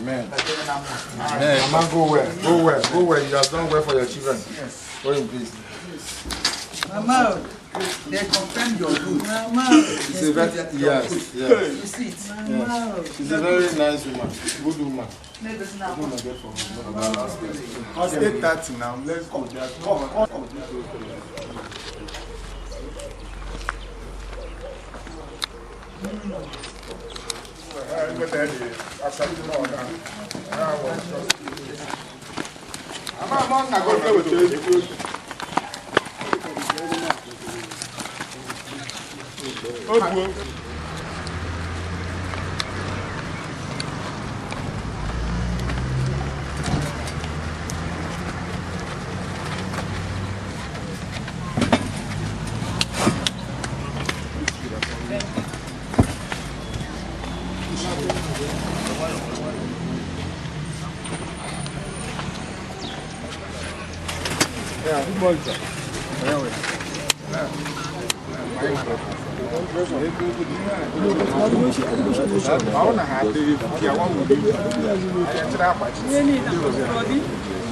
Amen. Mama, go where? Go where? Go where? You have done well for your children. Yes. Go in peace. Mama, they confirm your good. Mama, she's a very yes. You see it. Mama, she's a very nice woman. Good woman. I'll take that now. Let's go.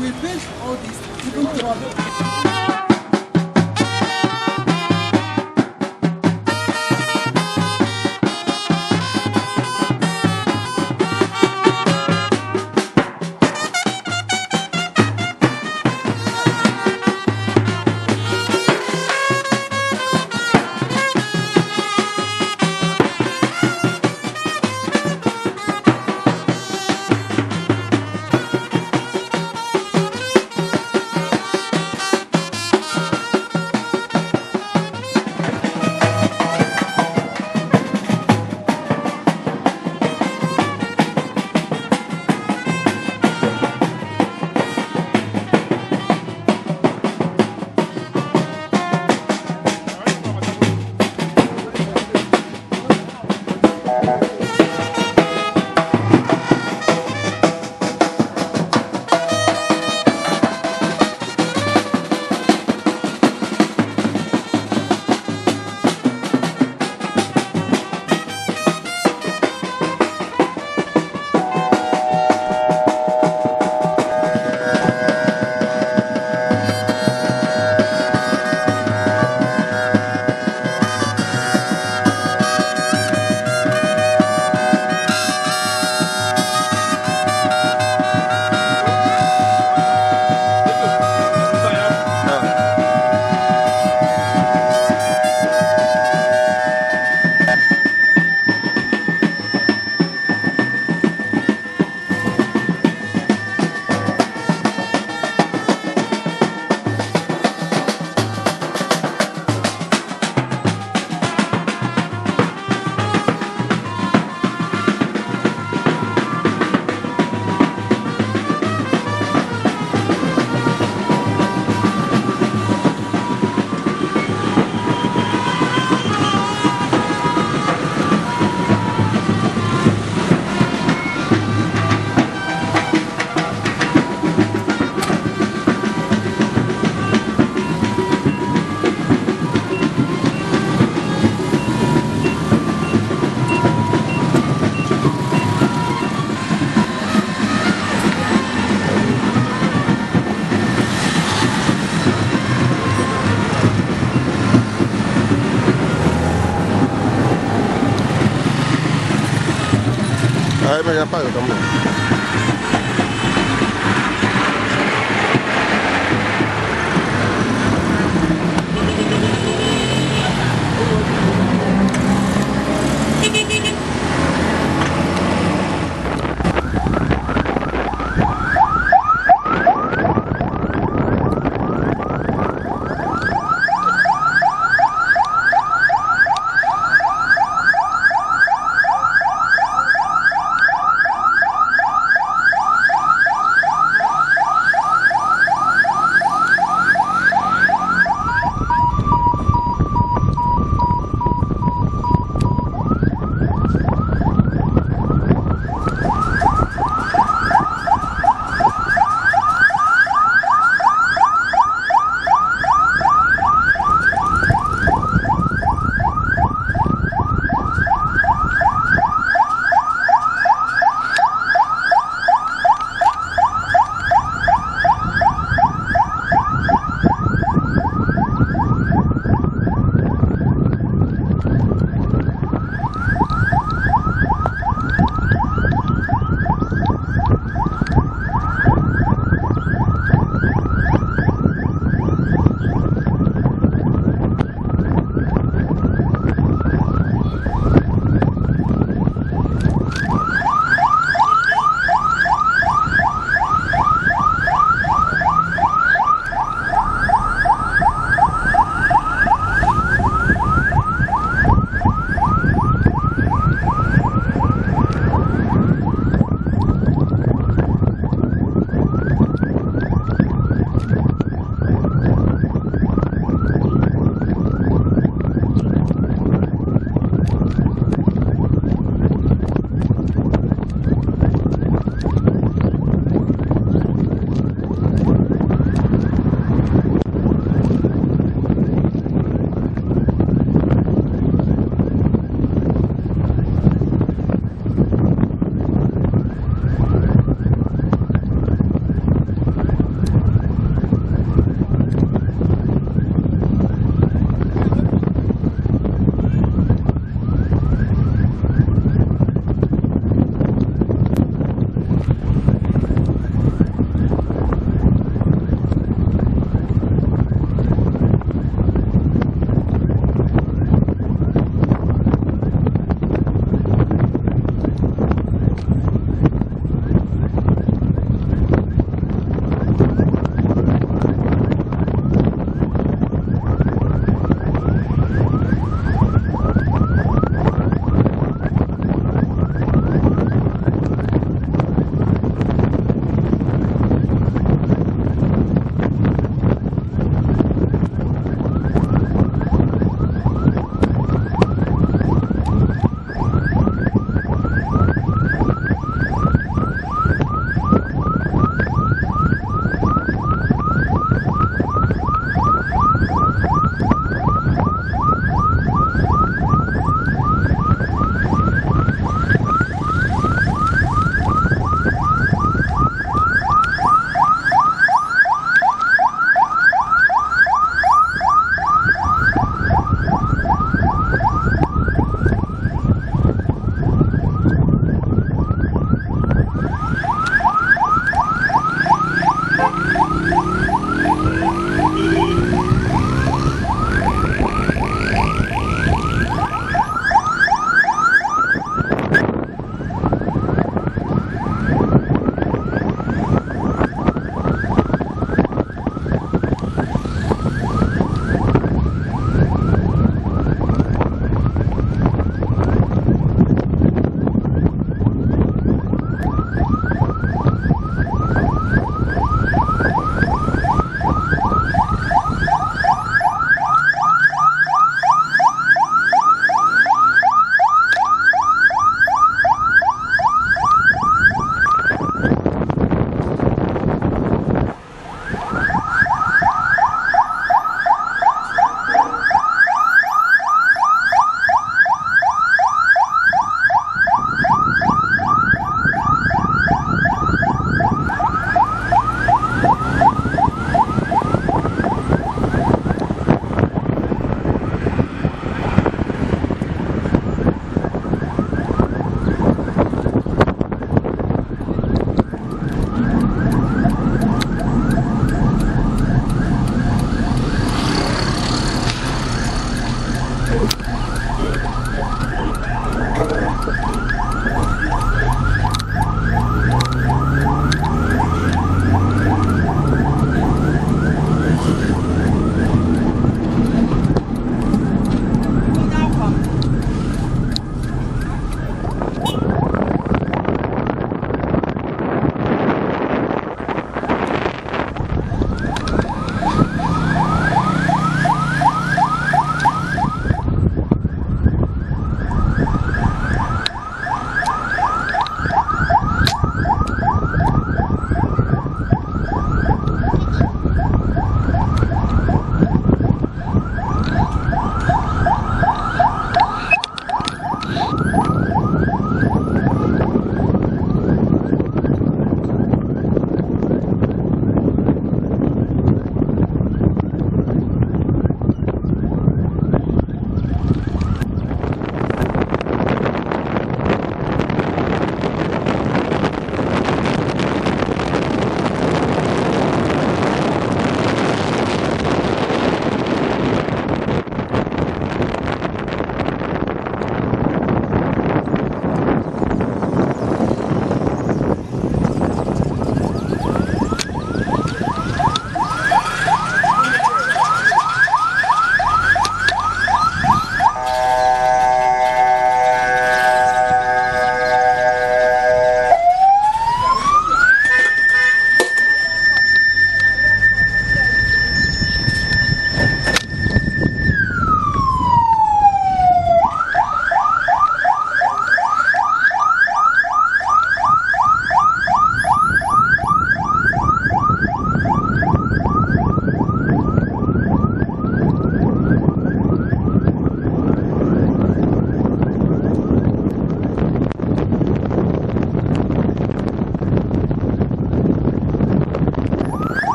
We face all this, even trouble. Aí vai para eu também.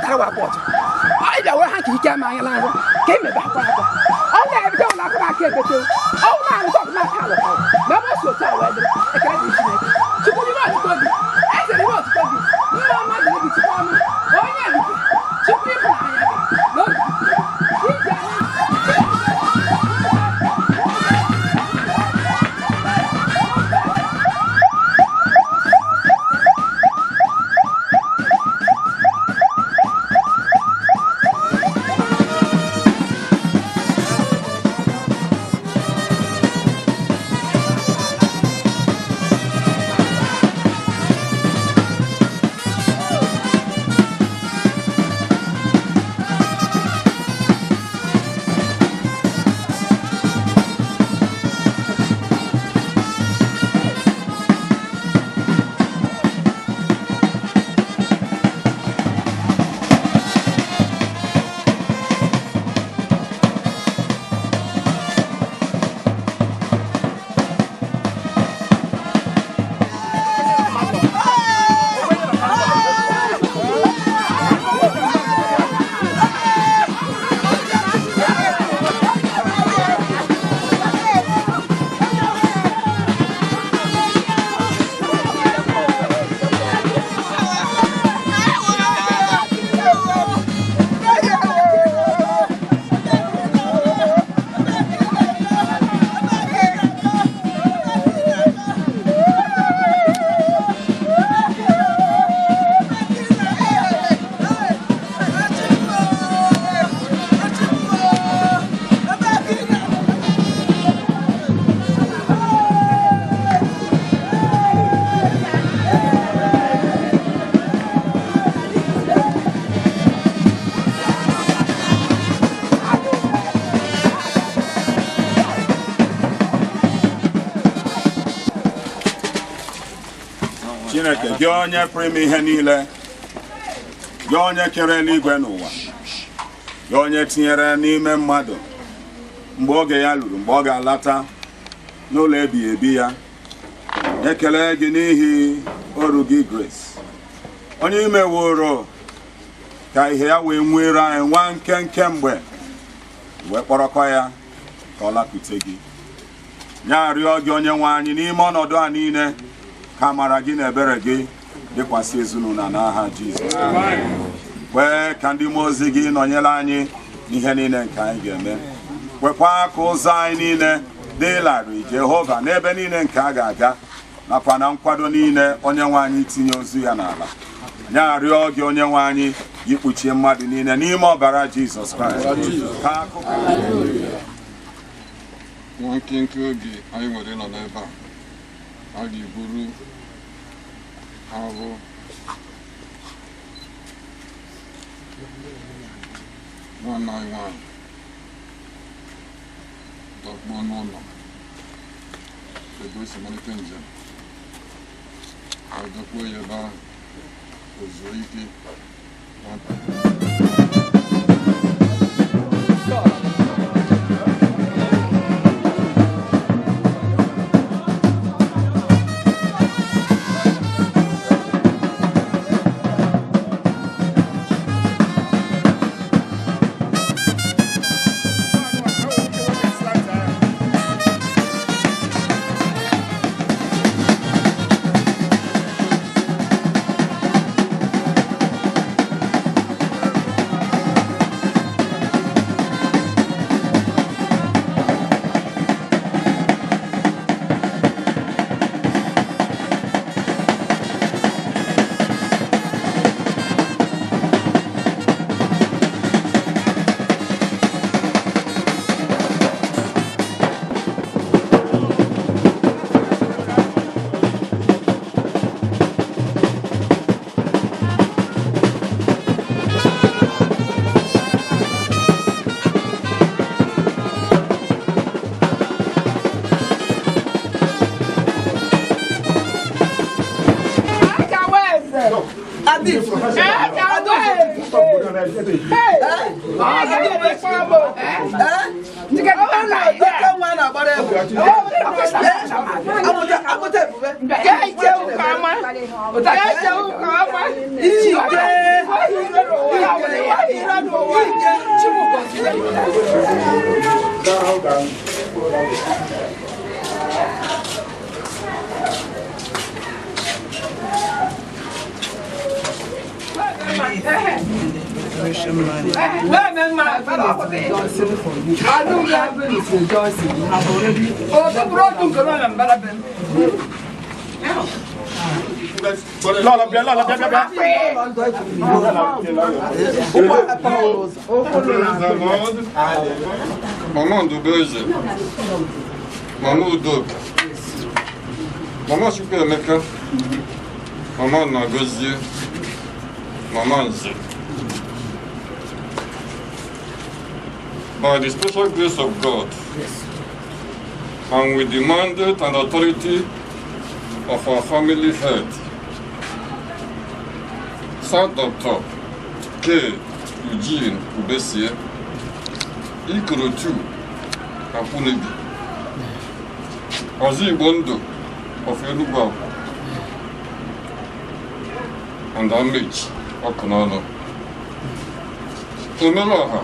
I don't want to get my line. Came me back. Oh, I don't like what I can't do. Oh, I'm talking about telephone. Now, what's your tell whether I can't do it? So, what do you want to do? I said, you want to do it. You know, I'm not going to be too far. Oh, yeah. So, people are no. Gị onye pụrụ ihe niile, gị onye kere eluigwe n'ụwa, gị onye tinyere n'ime mmadụ mgbe oge ya lụrụ, mgbe ọ ga-alata n'ụlọ ebighị ebi ya. Ekele gị n'ihi oru gị Grace, onye imeworo ka ihe ya wee nwere anyị nwa nkenke mgbe wee kpọrọkọ ya ka ọ lapụte gị. Ya rịọ gị onye nwe anyị n'ime ọnọdụ a niile ka amara gị na ebere gị dịkwasị ezinụlọ n'aha Jizọs. Kwee ka ndị mmụọ ozi gị nọnyere anyị n'ihe niile nke anyị ga-eme. Kwekwa ka ụzọ anyị niile dị larịị Jehova n'ebe niile nke a ga-aga, nakwa na nkwado niile onye nwe anyị tinye ozu ya n'ala. Anyị arịọ gị onye nwe anyị ikpuchie mmadụ niile n'ime ọbara Jizọs Kraịst. Ka akụkọ nwa nkenke oge anyị nwere nọ n'ebe a ga-eburu ahụ nwanne anyị nwanyị dọkpụọ n'ụlọ ebe o si malite njem, anyị dọkpụọ ya ebe ahụ o zuo ike nwata. Maman Ubesie, maman Udo, maman Super Meka, maman Ubesie, maman Z. By the special grace of God, and with the mandate and authority of our family head, Sir Dr. K. Eugene Ubesie, Ikorotu Apunebi, Ozi Bondo of Enugu, and Amich Okonono. Omeloha,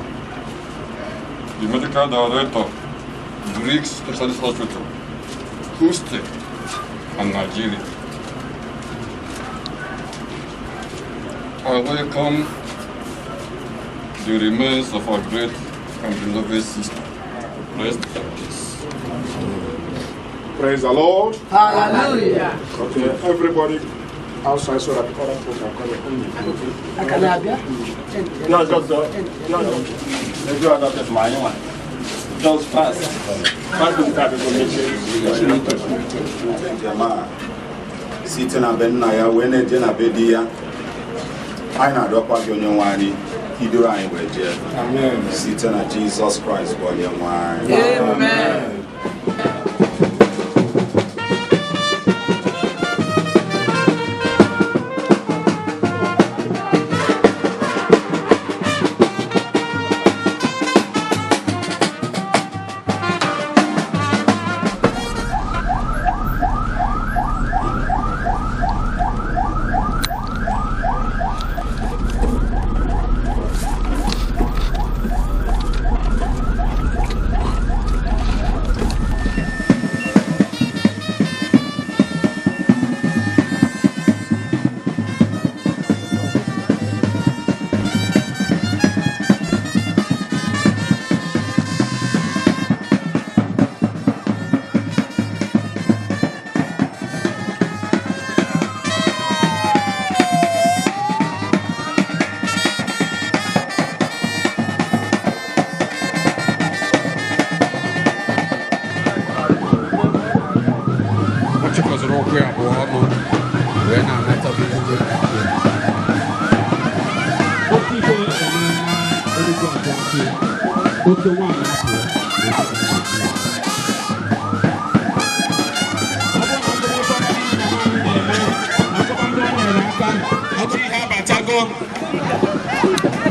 the medical director, Greek Specialist Hospital, Houston, and Nigeria. I welcome the remains of our great and beloved sister. Rest in peace. Praise the Lord. Hallelujah. Okay, everybody outside so that the other people can come in. Just fast. Sitting a benaya when a dinner bedia. I know the Pagonian wine. He do I with Jeff. Amen. Sitting at Jesus Christ, body and wine. Amen.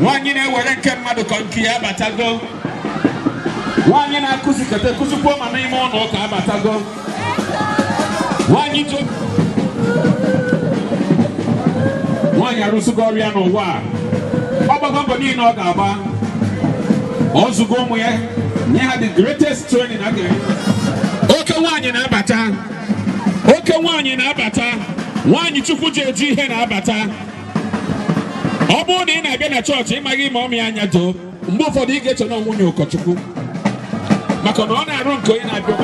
One year, where can Mother Conkia Batago? 1 year, I could see Kusupo, my name on Oka Batago. 1 year, 1 year, Rusugoriano, wa. Oba company no Gaba. Also, go where you had the greatest training again. Okay, 1 year, Abata. Okay, 1 year, Abata. 1 year to put your G hen Abata. Obo na bia na church imagi mommy ANYADO mbo for the get to know wunye okochukwu maka na ọ na-arụ nke onye na-abịa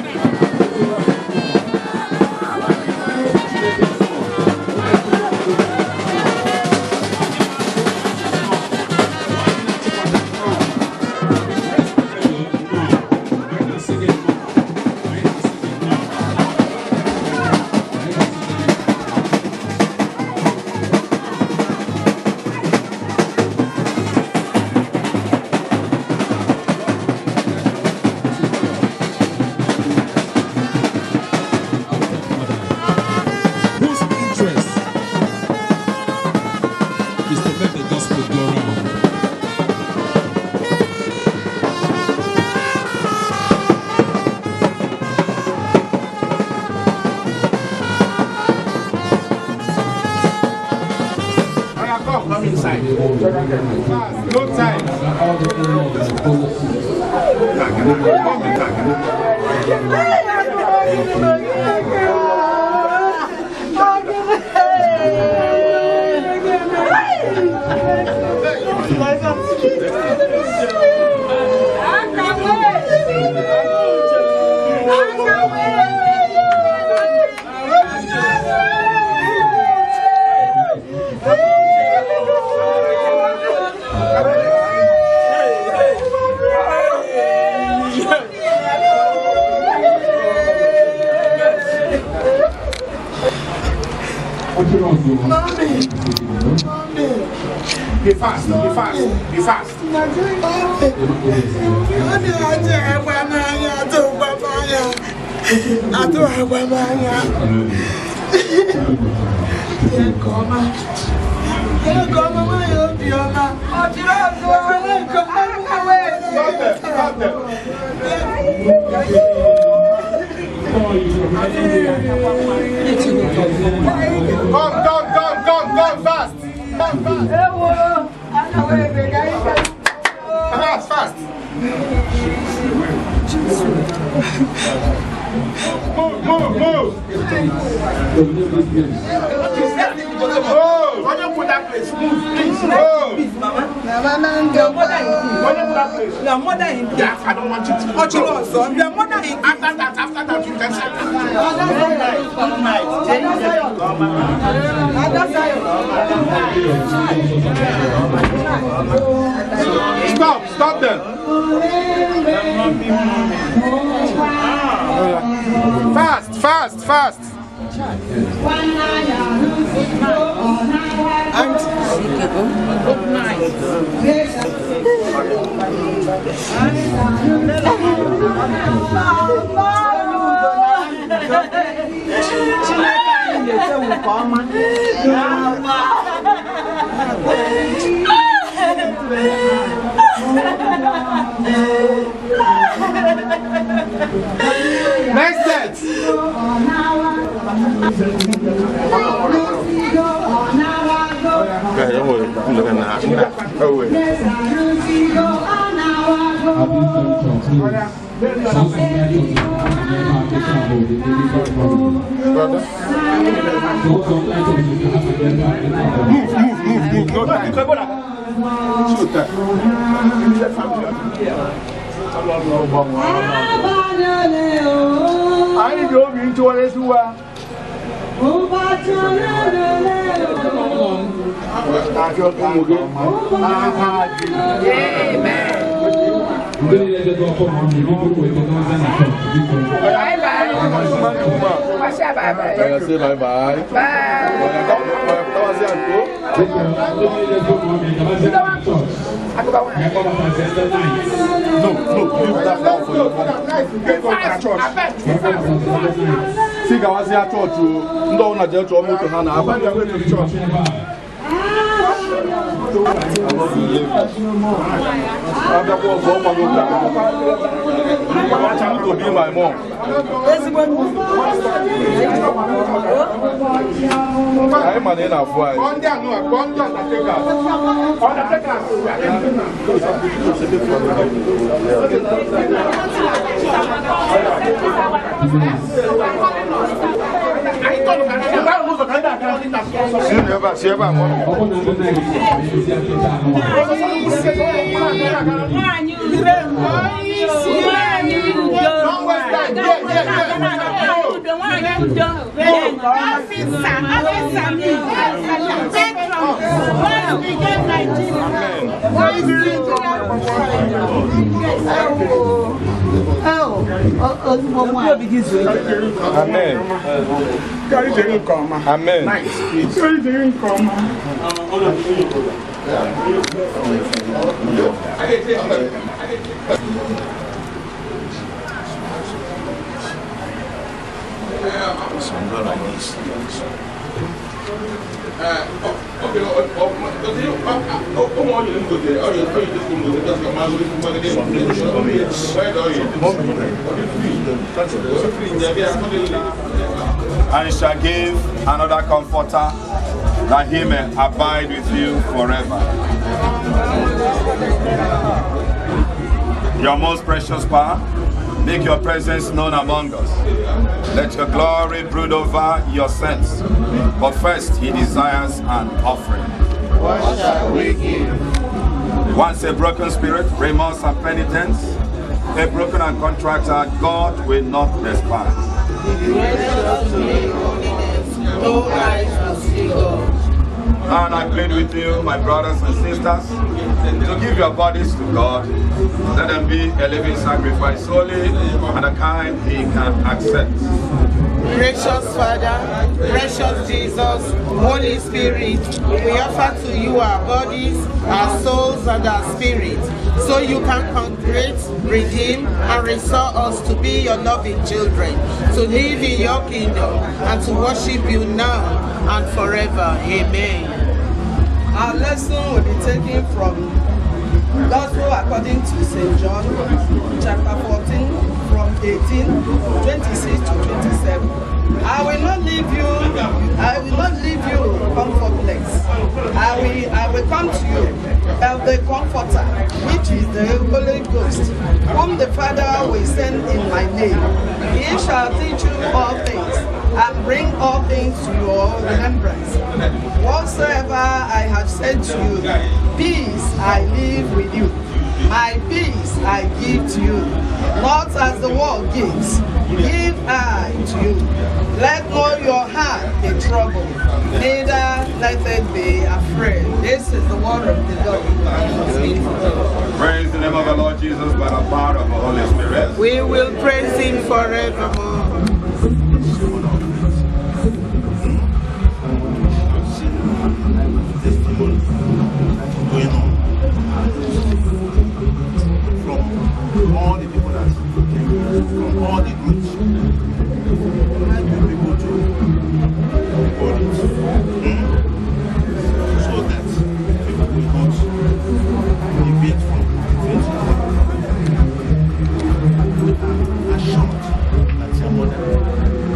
No time. Be fast, be fast, be fast. Come fast. Fast. Move. When you put that place, move, please. When you put that place. The mother in there. I don't want you to. What you want, son? The mother in after that, you can say. Stop them. Fast. Next set. To be my mom. I'm an enough wife. Amen. Amen. Somewhere like this. And he shall give another comforter, that he may abide with you forever. Your most precious power, make your presence known among us. Let your glory brood over your saints. But first, he desires an offering. What shall we give? Once a broken spirit, remorse and penitence, a broken and contrite heart, God will not despise. Gracious to me, holiness, no eyes will see God. And I plead with you, my brothers and sisters, to give your bodies to God. Let them be a living sacrifice, holy and a kind he can accept. Gracious Father, precious Jesus, Holy Spirit, we offer to you our bodies, our souls, and our spirits, so you can congregate, redeem, and restore us to be your loving children, to live in your kingdom, and to worship you now and forever. Amen. Our lesson will be taken from Gospel according to St. John, chapter 14, from 18, 26 to 27. I will not leave you comfortless. I will come to you, the Comforter, which is the Holy Ghost, whom the Father will send in my name. He shall teach you all things, and bring all things to your remembrance. Whatsoever I have said to you, peace I leave with you. My peace I give to you. Not as the world gives, give I to you. Let not your heart be troubled, neither let it be afraid. This is the word of the Lord. Praise the name of the Lord Jesus by the power of the Holy Spirit. We will praise him forevermore. Going on from all the people that came, from all the groups. How do people do it? So that people will not deviate from faith. Assured that your mother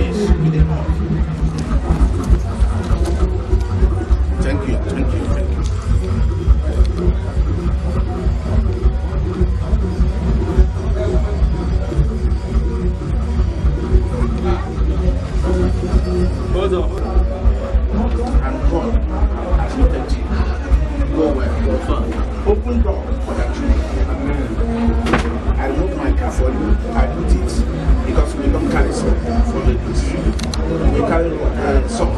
is with the Lord. Thank you, thank you, thank you. And God has protected you. Go well. Open door for that children. I remove my car for you. I put it because we don't carry some for the ministry. We carry some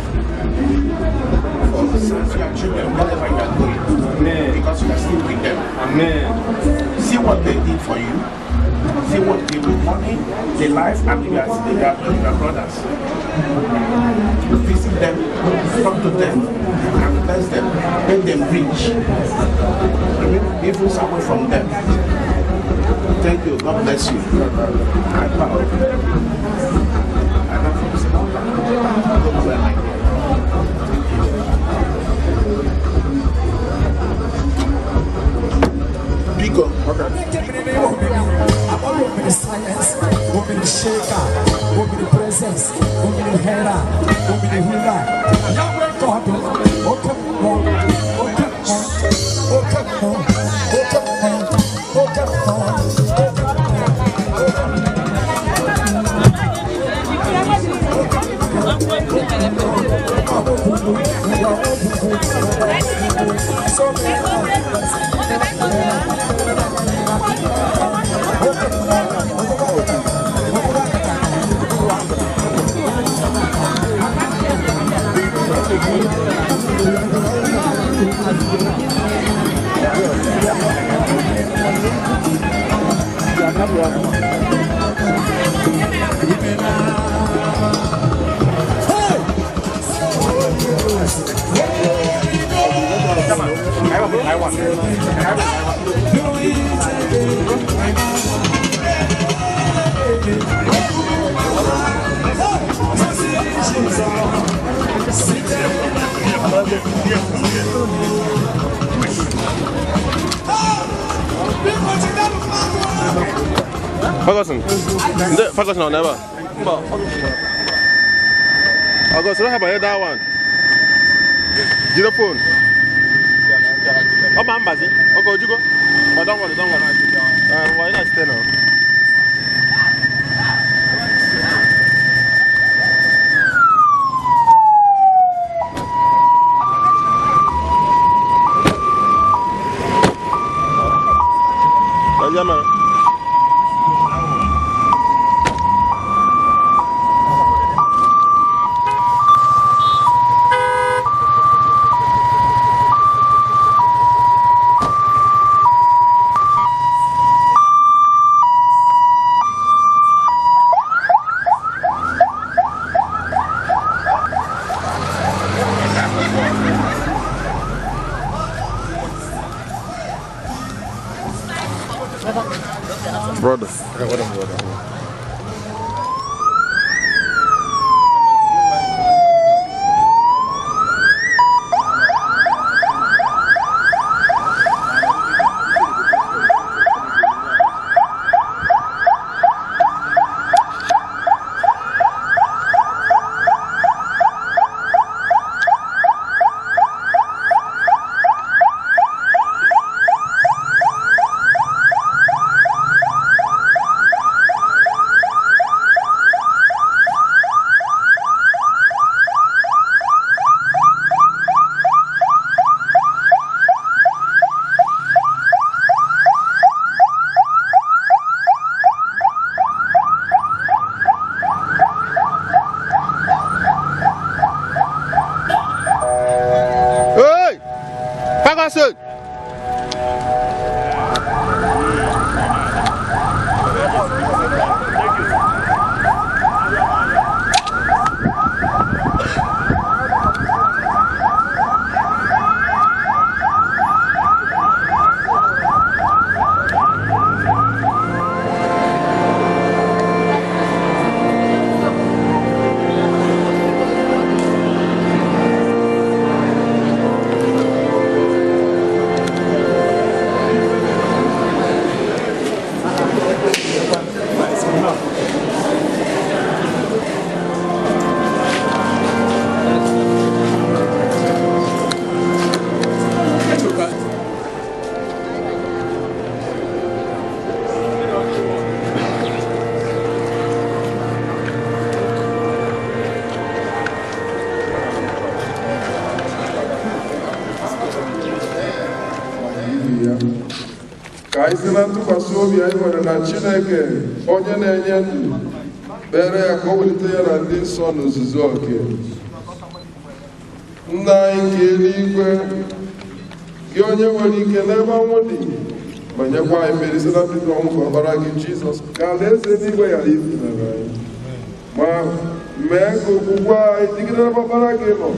for your children wherever you are going. Amen. Because you are still with them. Amen. See what they did for you. See what they will money, the life, and your brothers. Visit them, talk to them, and bless them, make them rich. Remove evils away from them. Thank you. God bless you. I bow. I love you. Don't wear like that. Big up. Open the silence, open the shaker, open the presence, open the header, open the healer. Yahweh God, open more, open more, open more. Ferguson. Ferguson or never? Ferguson, how about that one? Jide phone. Oh, man, Bazi. Okay, you go. But don't worry. Why not stay now? Man. Brother. Ferguson! ka anyị si na ntụkwasị obi anyị nwere na Chineke onye na-enye ndụ kpere ya ka o welite ya na ndị nsọ n'ozuzu oke. Nna anyị nke eluigwe, gị onye nwere ike n'ebe ọnwụ dị, ma nyekwa anyị mmeri site na mbido ọnwụ ka ọbara gị Jizọs ka alaeze n'igwe ghara ifunara anyị, ma mee ka okwukwe anyị dịgide n'ebe ọbara gị nọ,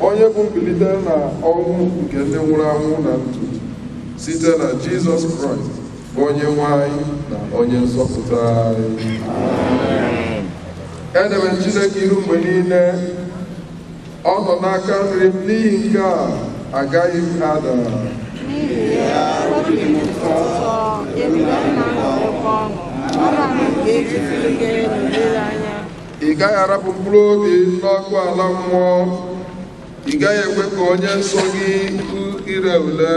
onye bụ mbilite na ọnwụ nke ndị nwụrụ anwụ na ndụ, site na Jizọs Kraịst bụ onye nwe anyị na onye nzọpụta anyị. Edebe Chineke iru mgbe niile, ọ nọ n'aka nri m, n'ihi nke a agaghị m ada. Ị gaghị arapụ mkpụrụ obi n'ọkụ ala mmụọ, ị gaghị ekwe ka onye nsọ gị ire ule.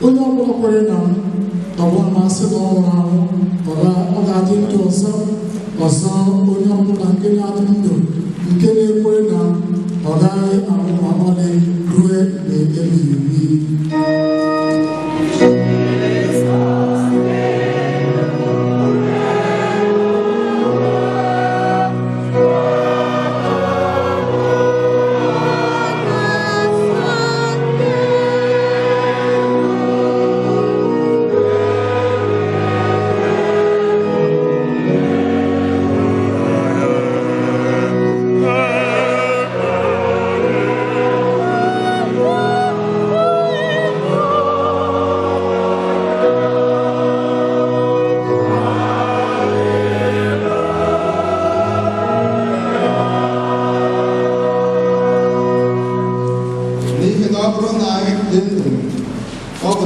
Onye ọbụla kwere na ọgwa masị na ọnwụ ahụ ọ ga-adị ndụ ọzọ. Onye ọbụla nke na-adị ndụ nke na-ekwere na ọ gaghị anwụ ma ọlị ruo mgbe ebighị ebi.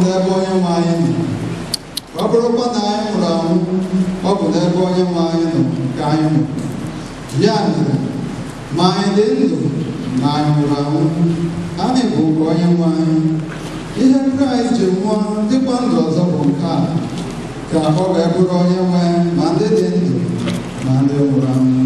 n'ebe onye nwe anyị nọ. Ọ bụrụkwa na anyị nwụrụ anwụ, ọ bụ n'ebe onye nwe anyị nọ ka anyị nọ. Ya mere, ma anyị dị ndụ ma anyị nwụrụ anwụ, anyị bụ nke onye nwe anyị. Ihe Kraịst ji nwụọ dịkwa ndụ ọzọ bụ nke a, ka ọ wee bụrụ onye nwe ma ndị dị ndụ ma ndị nwụrụ anwụ.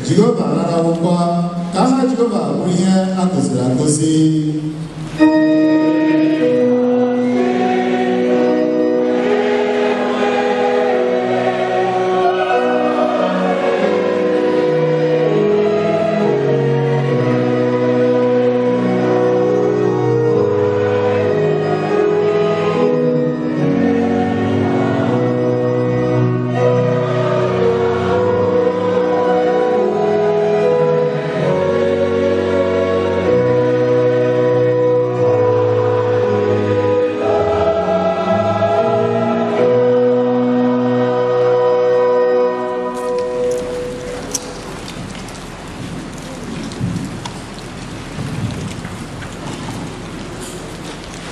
Jehova narakwụkwa ka aha Jehova bụrụ ihe a gọziri agọzi.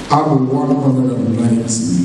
Psalm 190.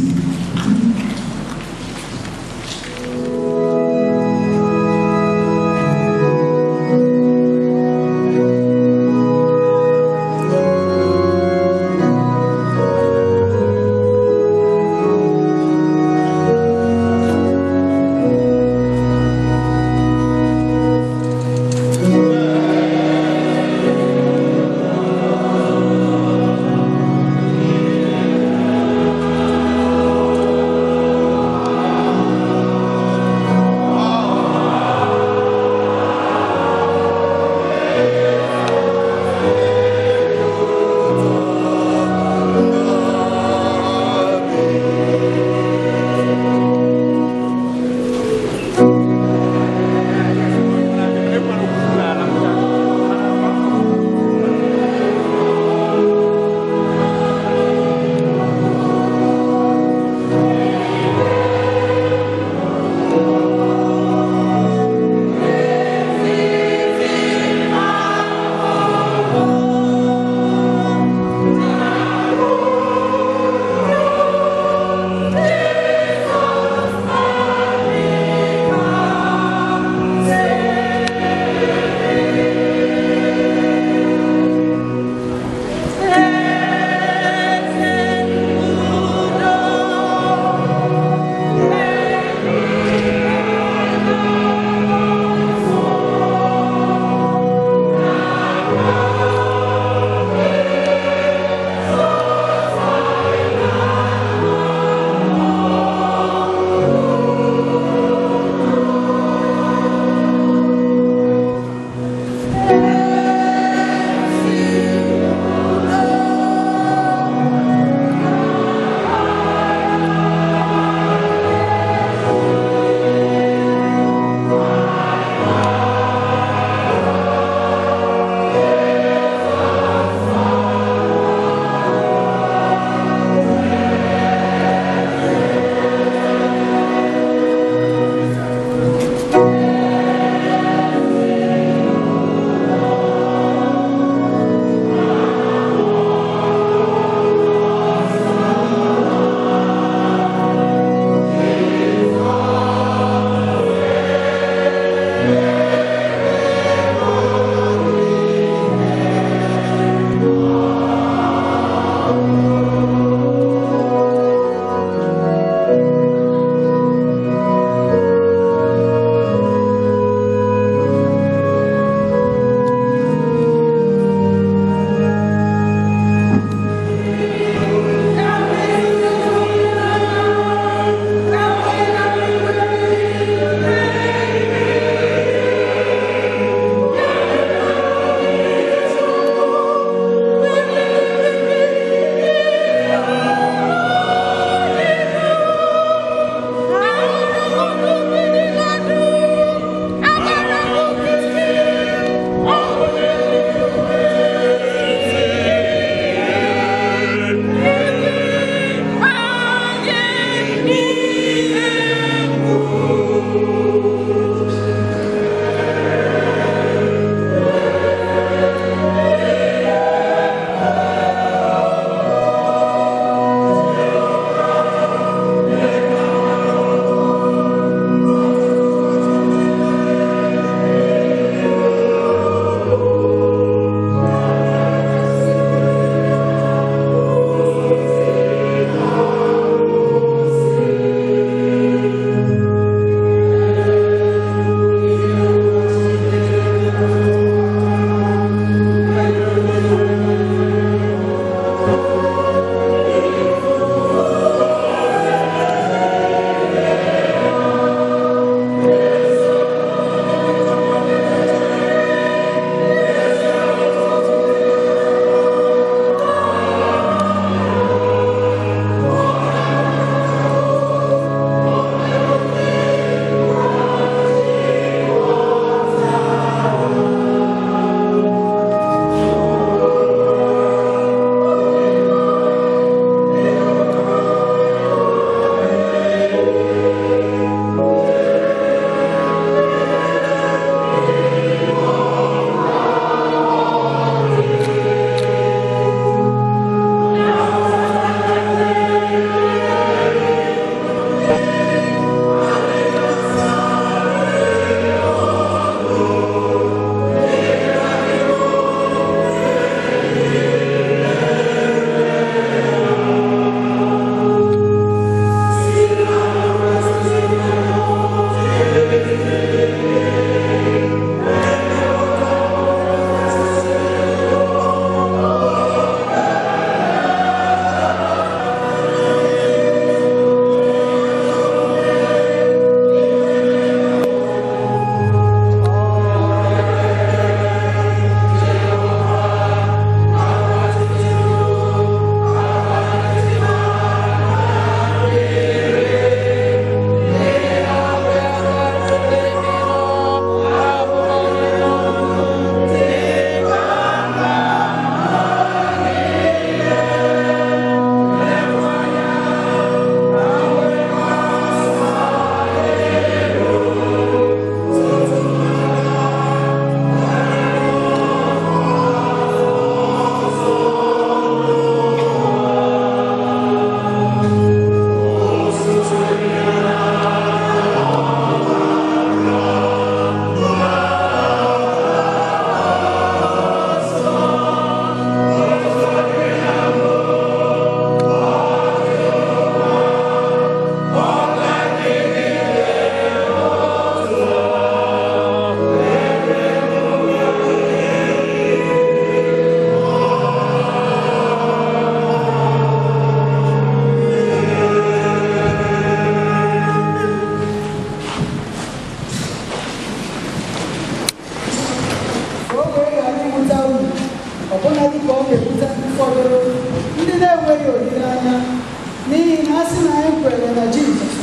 Jizọs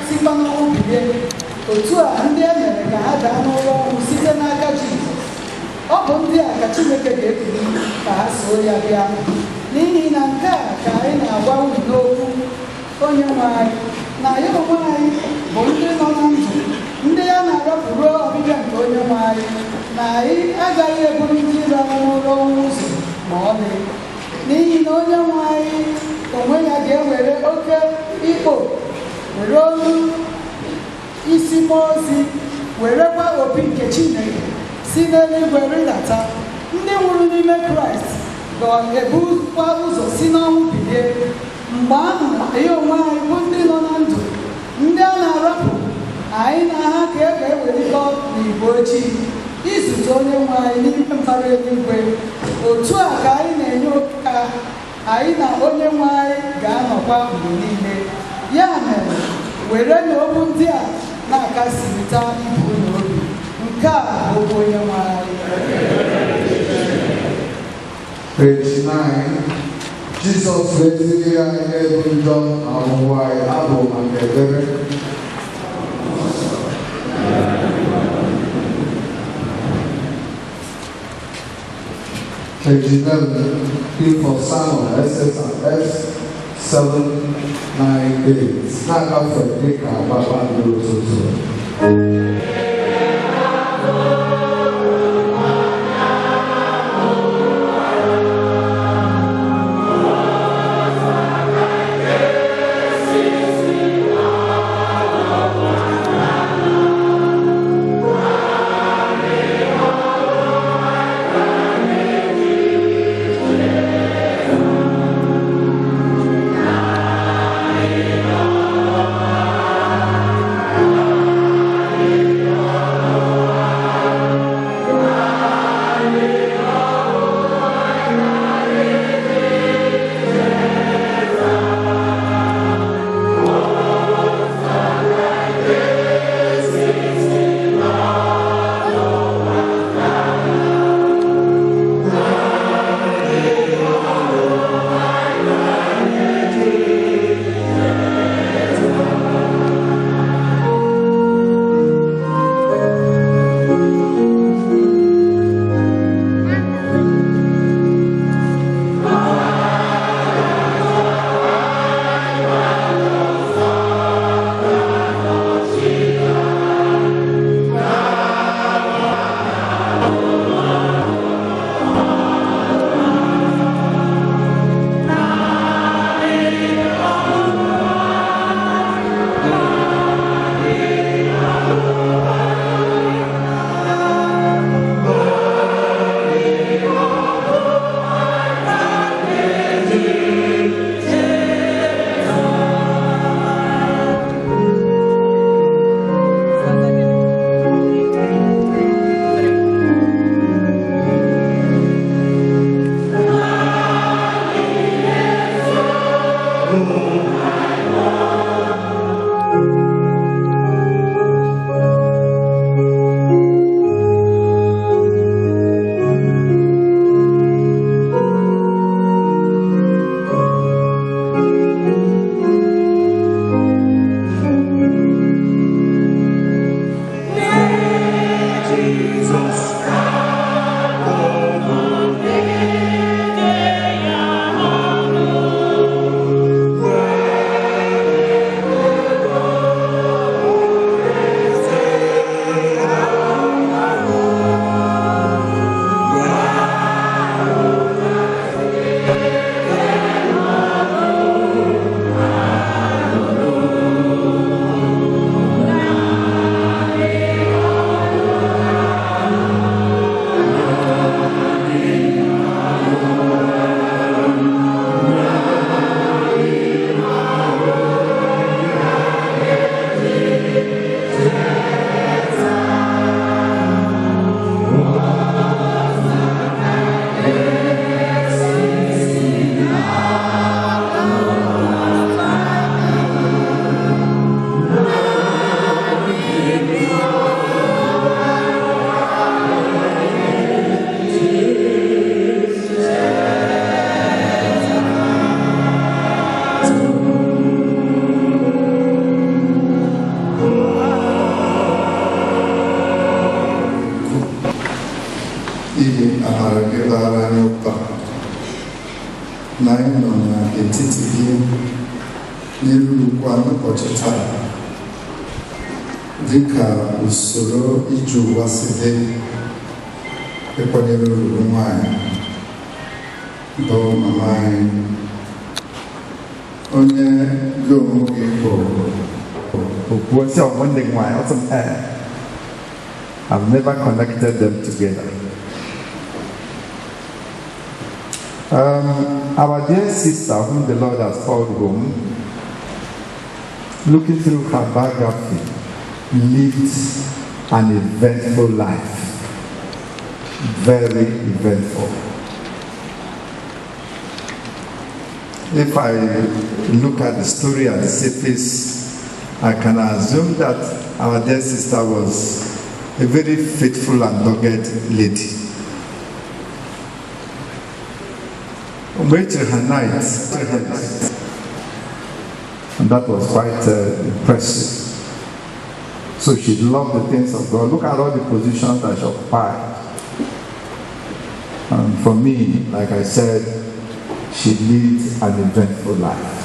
sikwa n'ọnwụ bilie otu a ndị e mere ka ha daa n'ụlọ ọnwụ site n'aka Jizọs. Ọ bụ ndị a ka Chineke ga-ekuli ka ha soo ya bịa. N'ihi na nke a ka anyị na-agwa unu n'okwu Onyenwe anyị, na ya onwe anyị bụ ndị nọ na ndụ, ndị ya na-arapụrụ ọbịbịa nke Onyenwe anyị, na anyị agaghị eburu ndị rara n'ụlọ ọnwụ ụzọ ma ọlị. N'ihi na Onyenwe anyị onwe ya ga-ewere oke ikpo, were olu isi mmụọ ozi, werekwa opi nke Chineke si n'eluigwe rịdata. Ndị nwụrụ n'ime Kraịst ga-ebukwa ụzọ si n'ọnwụ bilie. Mgbe ahụ anyị onwe anyị bụ ndị nọ na ndụ, ndị a na-arapụ, anyị na ha ka e ga-ewelite n'igwe ojii izute Onyenwe anyị n'ime mbara eluigwe. Otu a ka anyị na-enye oke ha, anyị na Onyenwe anyị ga-anọkwa mgbe niile. Ya mere, were na okwu ndị a na-akasịrịta ibu unu obi. Nke a bụ okwu Onyenwe anyị. Page 9. Jesus leziri anyị n'elu njọ na ọnwụnwa anyị abụ maka ebere. Page 11. P for Samuel, SS and S798. Na-agafe dịka kpakpando ụtụtụ. Ibi amara gị bara anyị ụba na anyị nọ n'etiti gị n'elulukwa n'ụbọchị taa dịka usoro ije ụwa si dị ịkwanyere olulu nwanyị bụ mama anyị onye gị onwe gị bụ Ubesie of one thing, why awesome air. I've never connected them together. Our dear sister, whom the Lord has called home, looking through her biography, lived an eventful life. Very eventful. If I look at the story at the surface, I can assume that our dear sister was a very faithful and dogged lady. Wait till her night, and that was quite impressive. So she loved the things of God. Look at all the positions that she occupied. And for me, like I said, she lived an eventful life.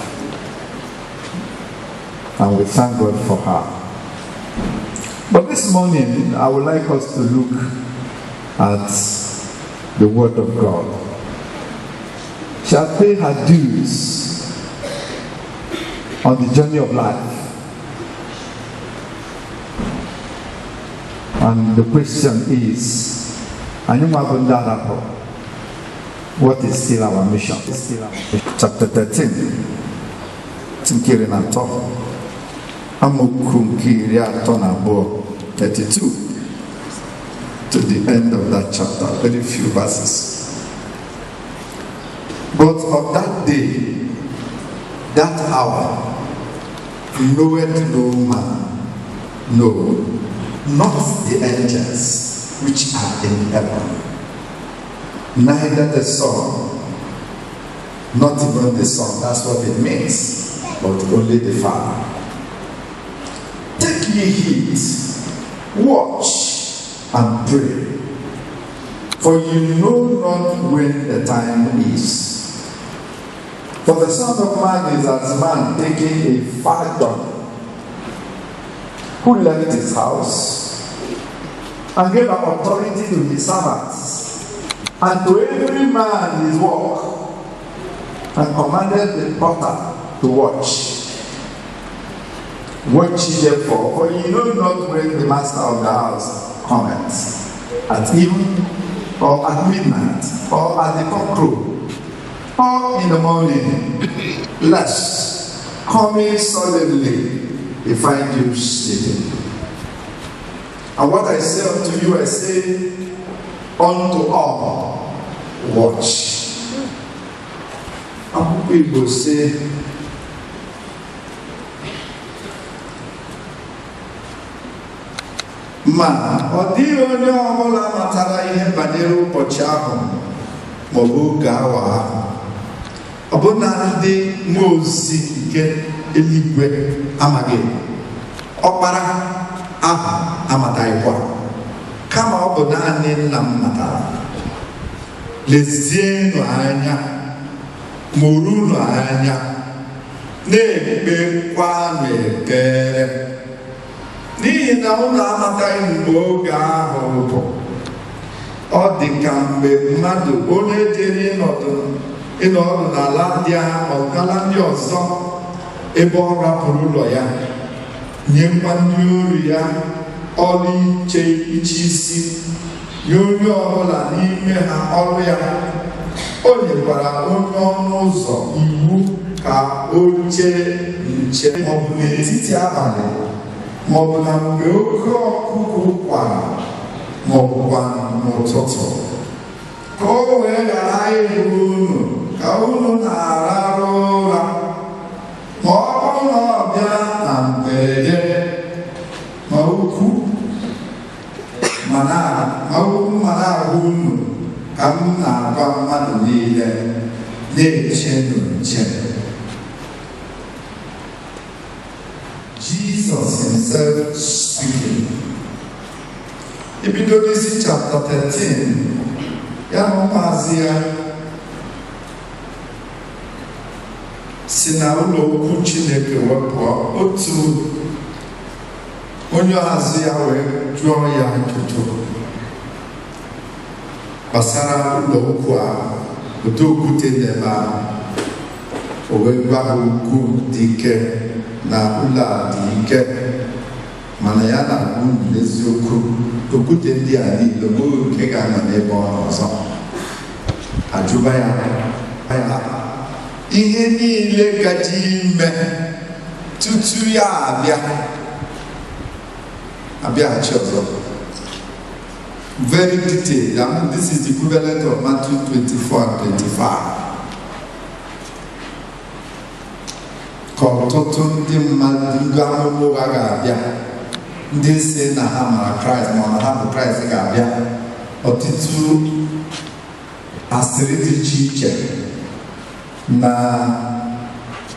And we thank God for her. But this morning, I would like us to look at the Word of God. She had paid her dues on the journey of life. And the question is, what is still our mission? Chapter 13. Tinkiri na to. Amukunkiri atona bo 32 to the end of that chapter, very few verses. But of that day, that hour, knoweth no man, no, not the angels which are in heaven, neither the Son, not even the Son, that's what it means, but only the Father. Take ye heed, watch and pray, for you know not when the time is. For the Son of Man is as man taking a far journey, who left his house and gave authority to his servants, and to every man his work, and commanded the porter to watch. Watch ye therefore, for ye know not when the master of the house cometh, at even, or at midnight, or at the cockcrow, or in the morning, lest coming suddenly he find you sleeping. And what I say unto you, I say unto all, watch. And people say, ma ọ dịghị onye ọbụla matara ihe banyere ụbọchị ahụ ma ọ bụ oge awa ahụ, ọbụna ndị mmụọ ozi nke eluigwe amaghị, ọkpara ahụ amataghịkwa, kama ọ bụ naanị nna m matara. Lezienụ anya, mụrụnụ anya, na-ekpekwanụ ekpere, n'ihi na unu amataghị mgbe oge ahụ bụ. Ọ dị ka mgbe mmadụ onye jere ịnọ ọdụ n'ala ndị ọzọ, ebe ọ rapụrụ ụlọ ya, nyekwa ndị ori ya ọrụ iche isi, nye onye ọbụla n'ime ha ọrụ ya. O nyekwara onye ọnụ ụzọ iwu ka o chee nche, maọbụ n'etiti abalị, maọbụ na mgbe oke ọkụkụ kwara, maọbụkwa n'ụtụtụ, ka o wee ghara ịhụ unu ka unu na-ararụ ụra, ma ọ bụrụ na ọ bịa na mberede, ma ukwu ma na-ahụ unu ka m na-agwa mmadụ niile, na-echenụ nche. Jesus himself speaking. If you go to chapter 13, ya na ụmụazị ya si na ụlọ okwu Chineke wepụọ. Otu onye azụ ya wee jụọ ya ajụjụ gbasara ụlọ okwu ahụ, ụdị okwute n'ebe ahụ. O wee gwa ha okwu dị ike na ụlọ a dị ike, mana ya na-agwụ n'eziokwu okwute ndị a niile onweghị nke ga-anọ n'ebe ọzọ. Ajụba ya ihe niile gaji ime tutu ya abịaghachi ọzọ. Very detailed. I mean, this is the equivalent of Matthew 24 and 25. Ka ọtụtụ ndị mmadụ ndị amụma ụgha ga-abịa, ndị si na ha mara Kraịst ma na ha bụ Kraịst ga-abịa. Ọtụtụ asịrị dị iche iche na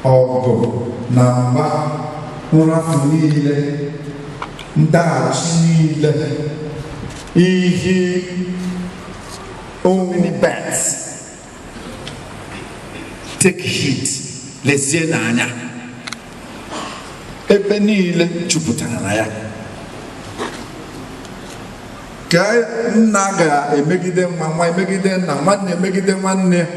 ọgụ na mgba, nrafu niile, ndaghachi niile, ihe omnibet. Take heed, lezie n'anya, ebe niile jupụtara na ya. Ka nna ga-emegide nwa, nwa emegide nna, nwanne emegide nwanne,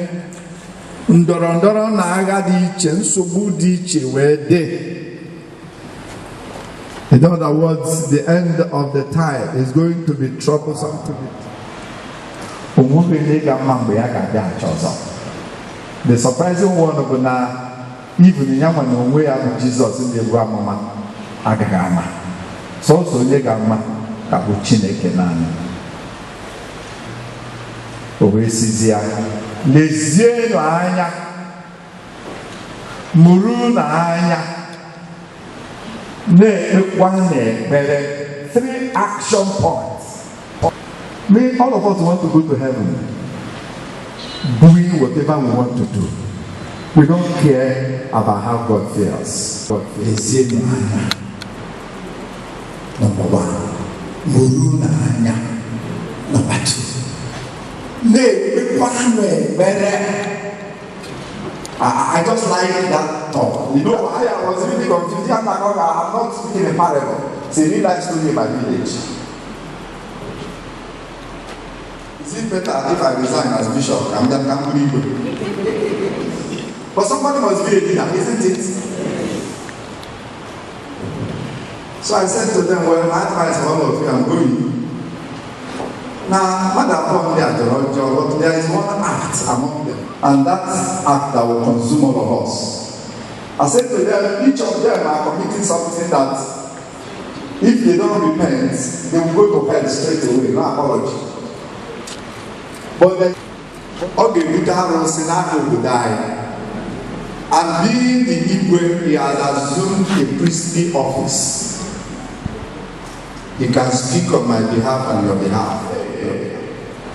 ndọrọ ndọrọ na agha dị iche, nsogbu dị iche wee dị. In other words, the end of the tide is going to be troublesome to it. The surprising one of even in way of Jesus in the Ramama Agama. So Yegama Kabuchine Kenan. Ubesie Lezie Anya Muruna Anya. Three action points. All of us want to go to heaven, doing whatever we want to do. We don't care about how God feels. God feels. Number one, Muruna. Number two, I just like that thought. You know why I was really confused? I'm not speaking a parable. It's a real life story in my village. Is it better if I resign as bishop? I'm that company. But somebody must be a leader, isn't it? So I said to them, well, my advice to all of you, I'm going. Now, but there is one act among them, and that act that will consume all of us. I said to them, each of them are committing something that if they don't repent, they will go to hell straight away, no apology. But then, okay, Scenario will die. And being the Igwe, he has assumed a priestly office. He can speak on my behalf and your behalf.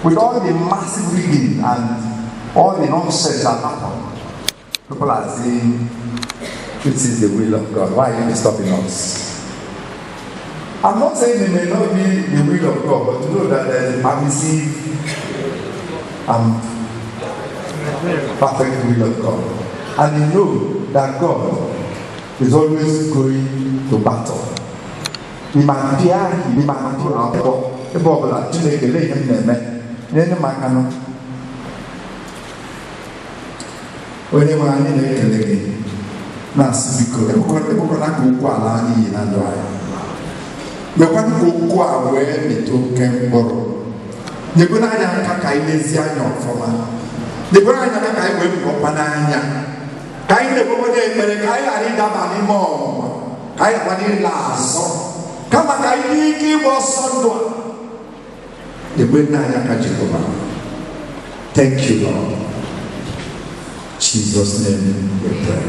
With all the massive rigging and all the nonsense that happen, people are saying, this is the will of God. Why are you stopping us? I'm not saying it may not be the will of God, but to know that there is a permissive and perfect will of God. And you know that God is always going to battle. He might be Nene makano. Onye wa ni na-ekele na sibiko ebukọ na kokwa ala ni na ndo ayi. Mekwa kokwa wee meto kemboro. Nyego na anya nka ka ilezi anya ofoma. Nyego na anya ka iwe mkọpa na anya. Ka ile bobo de mere ka ile ari daba ni mo. Ka ile kwani lazo. Kama ka ile iki bo sondo. Thank you, Lord. In Jesus' name we pray.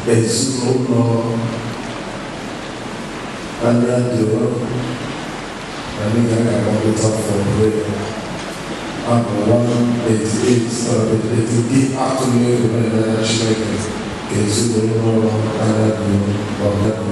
ezinụlọ ANYADO anyị ga-agbapụta for prayer. Abụ 188 atụle omenala Chineke ka ezinụlọ ANYADO.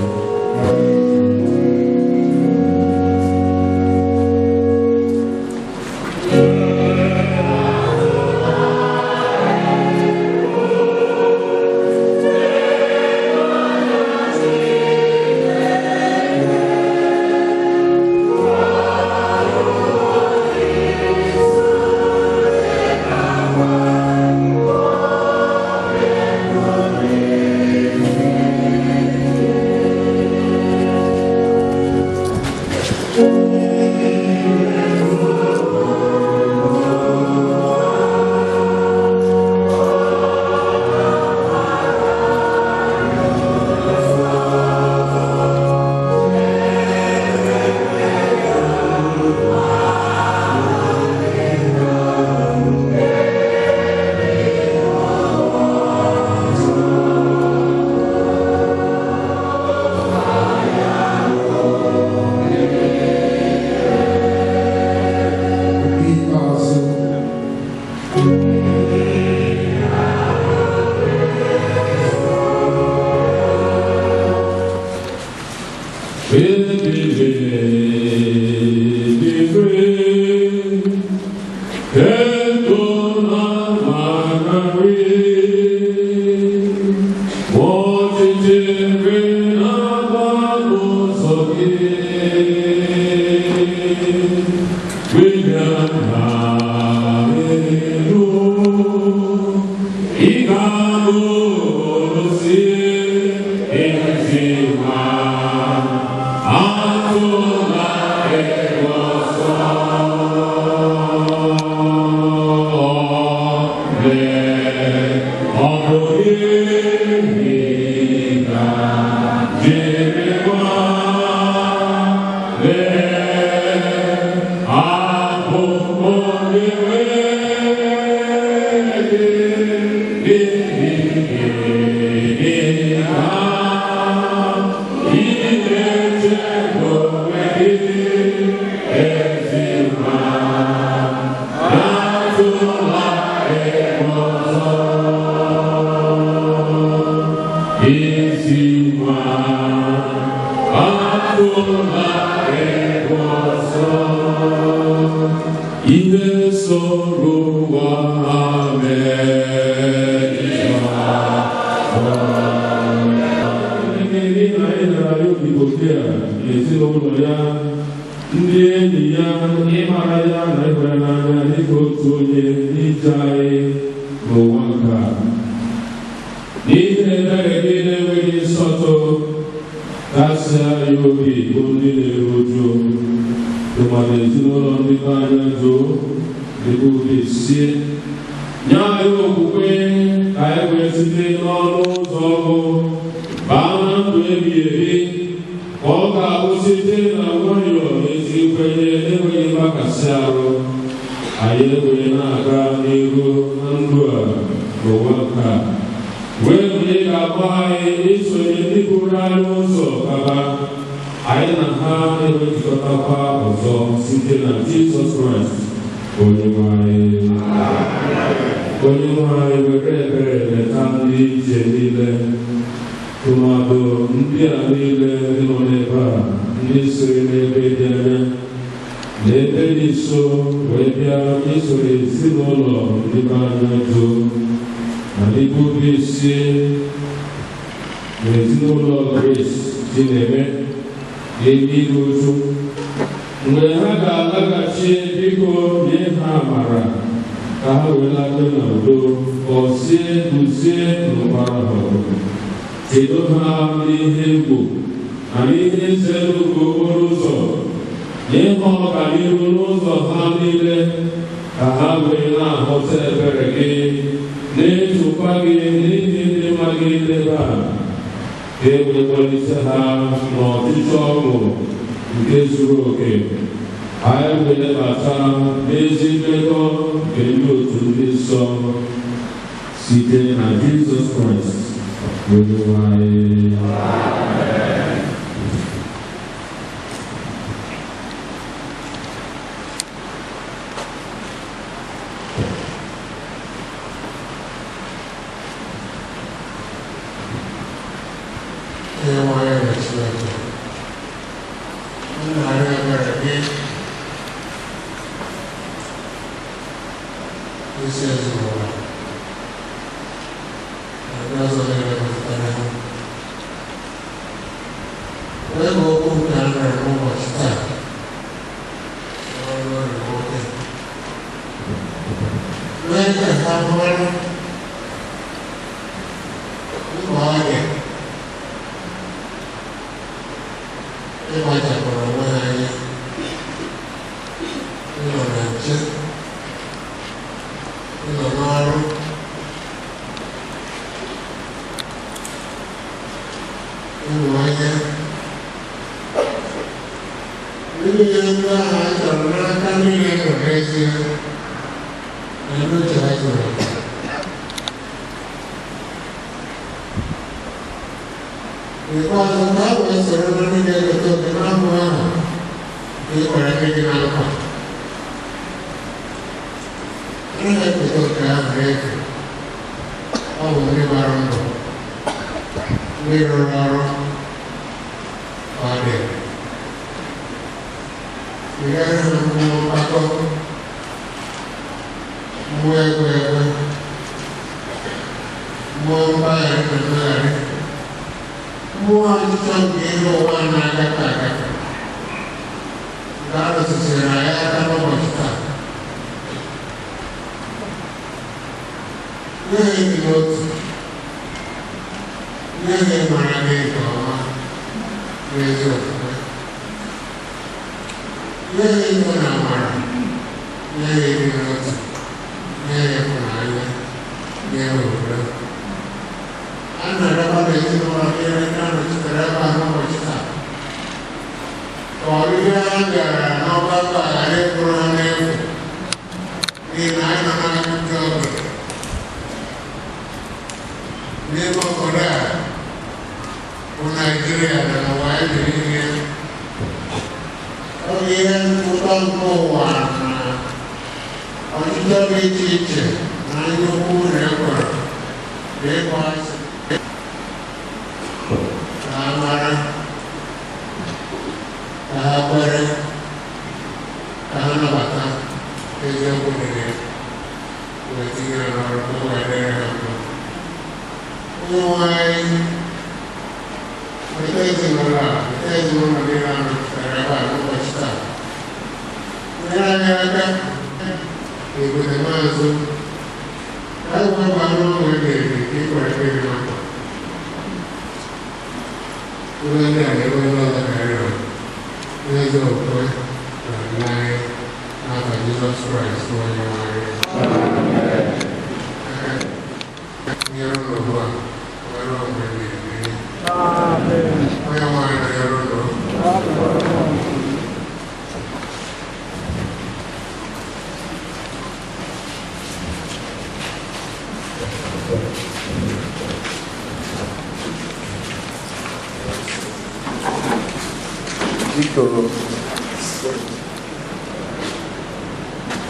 Site na Jesus Christ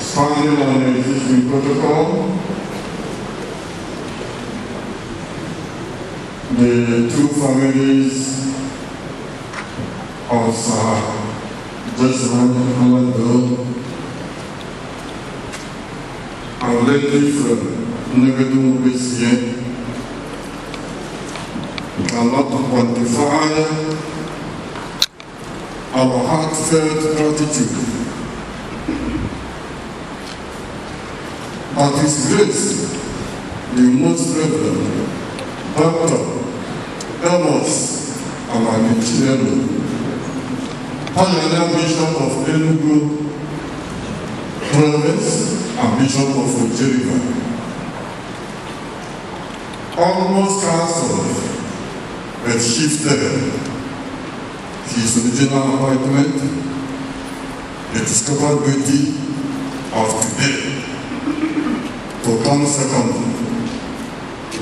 Standing on the existing protocol, the two families of ANYADO and relative Ubesie cannot quantify our heartfelt gratitude. At His grace, the Most Reverend Dr. Amos Amanichilelo, Pioneer Bishop of Enugu Province and Bishop of Ojeriba, almost cancelled but shifted his original appointment, the discovered beauty of today, to come second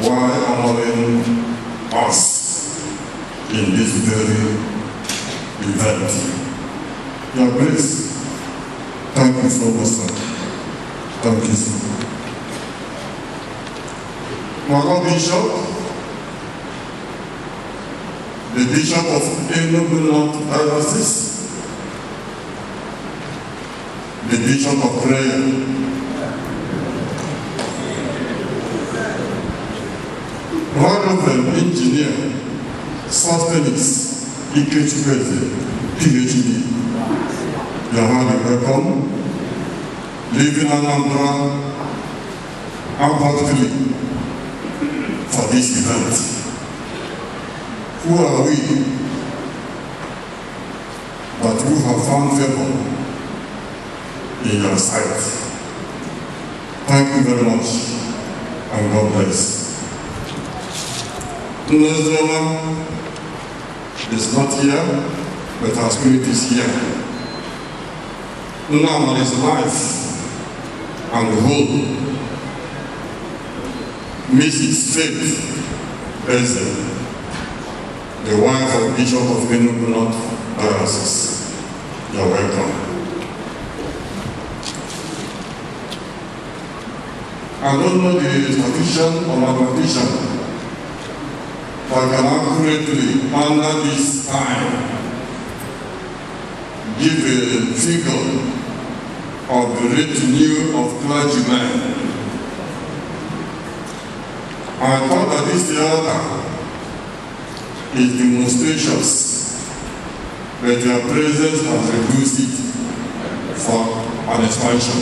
while honoring us in this very event. Your Grace, thank you so much, sir. Thank you, sir. My Lord Bishop, the Bishop of Enugu North Diocese, the Bishop of Prayer, Reverend Engineer Sostenis Ikechukweze, PhD, you are highly welcome. Living Anambra abundantly for this event. Who are we that who have found favor in your sight? Thank you very much, and God bless. Nozoma is not here, but our spirit is here. Nama is life and whole. Mrs. Faith Eze, the wife of Bishop of Enugu North Diocese. You're welcome. I don't know the statistician or mathematician, but I can accurately, under this time, give a figure of the retinue of clergymen. I thought that this theater is demonstrations, but your presence has reduced it for an expansion.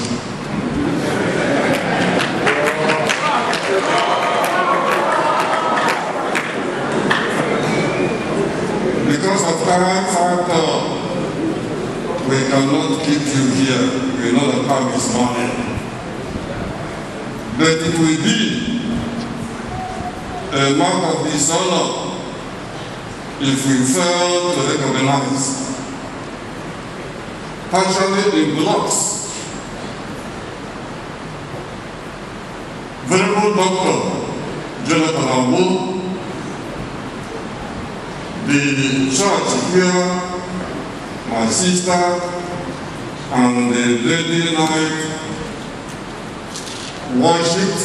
Because of time factor, we cannot keep you here. We know the time is money. But it will be a mark of dishonor if we fail to recognize, partially in blocks, Venerable Dr. Jonathan Ambo, the church here, my sister, and the lady night worshipped,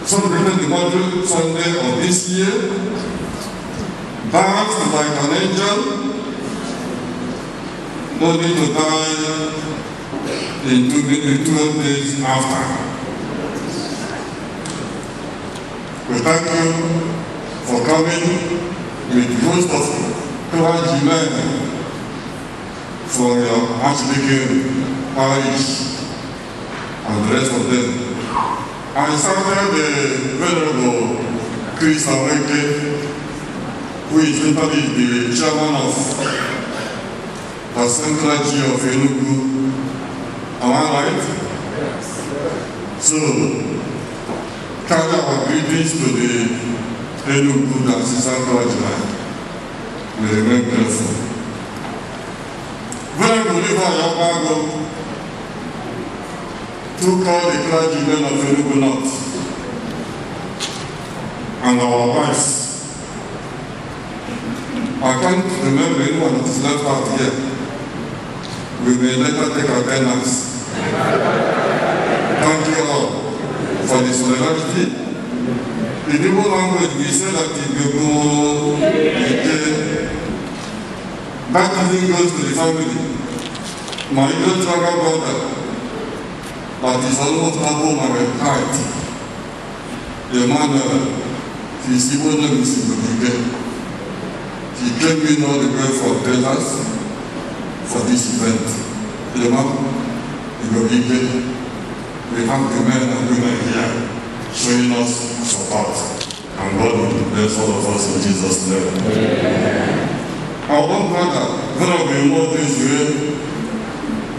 celebrated the Mother Sunday of this year, danced like an angel, no need to die in 12 days after. We thank you for coming with most of clergymen for your Archdeacon, parish, and the rest of them. I started the Venerable Chris Aweke, who is literally the chairman of the Central Clergy of Enugu. Am I right? Yes. So, carry our greetings to the Enugu and Assistant Clergyman. We remain grateful. Venerable Liva Yabago took all the clergymen of Enugu North and our wives. I can't remember anyone that is left out here. We may later take attendance. Thank you all for the solidarity. In Igbo language, we say that that thing goes to the family. My little younger brother, that is almost double my height. Emmanuel, he's even a Mr. He came in all the way from Texas for this event. We have the men and women here showing us support. And God will bless all of us in Jesus' name. Yeah. Our own brother, Venerable in all this way,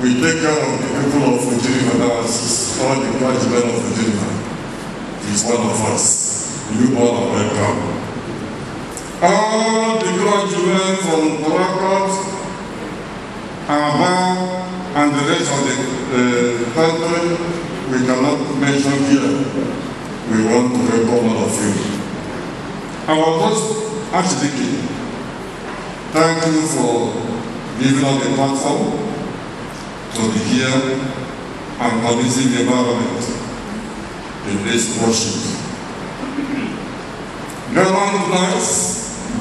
we take care of the people of Ujiriva, all the clergymen of Ujiriva. He's one of us. You all are welcome. All the clergymen from Torakot, Aba, and the rest of the country, we cannot mention here. We want to welcome all of you. Our first Archdeacon, thank you for giving us a platform to be here and conducive the environment in this worship. Gallant knights,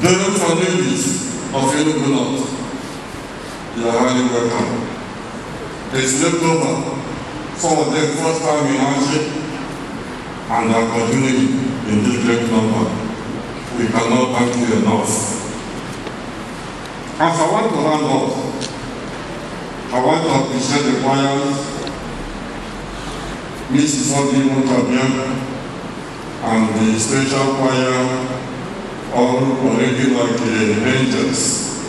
dames and ladies of Enugu North, you are highly welcome. It's left over some of them first time in hardship and are continuing in this great number. We cannot thank you enough. As I want to round off, I want to appreciate the choirs, Mrs. Odi Montabian, and the special choir, all already like angels.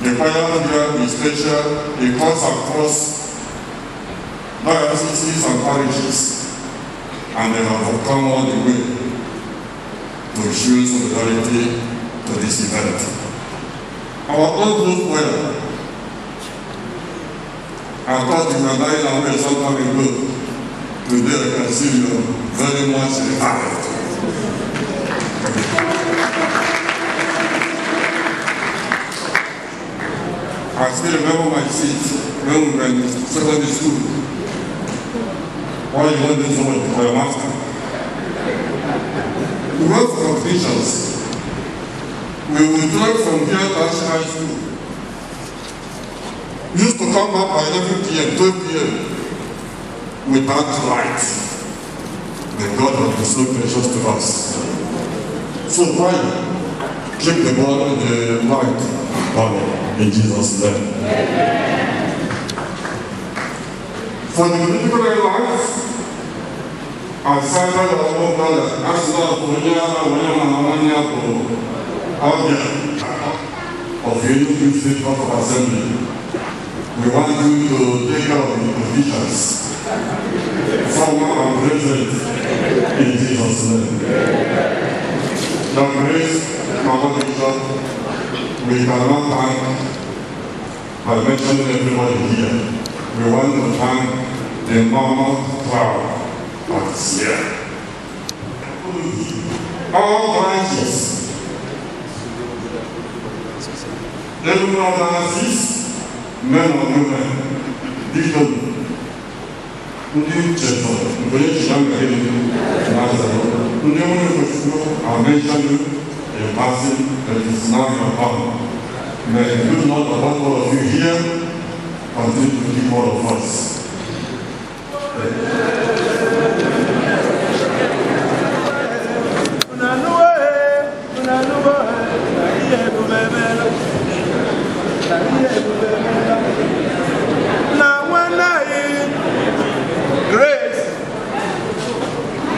The choir here is special because across dioceses and parishes, and they have come all the way to show solidarity to this event. Our old group choir, I thought you were dying away some time ago. Today I can see you very much revived. I still remember my seat when we were in secondary school. Why you want this woman for your master? We went for competitions. We would drive from here to high school. We used to come back by 11 p.m., 12 p.m. without light. The God has been so precious to us. So why keep the ball, the light on in Jesus' name? For the political life, I started our own brother. As not for of the Enugu State Court of Assembly. We want you to take care of the positions. Former and present in Jesus' name. Your Grace, Mama Bishop, we cannot thank by mentioning everybody here. We want to thank the Mama crowd that is here. All branches, every organizes, men and women, dignity. Ndị nchezo, mgbe eji ya nga ihe n'azara, ndị nwere kwesịrị amenshanu a passing that is now your power. May you not about all of you here continue to keep all of us.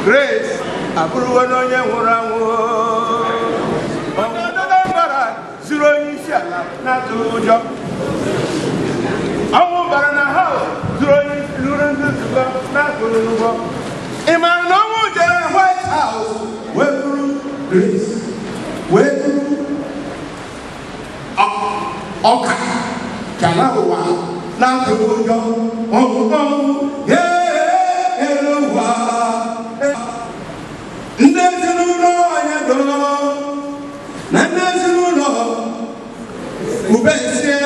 Grace, approve no nye wurawo. Onodo bara zero initiala na tujo. Awu bara na house zero initiala na tujo. Iman no mu je White House we through Grace. We through Oka Kalawa na tujo. Oh yeah. Ubesie,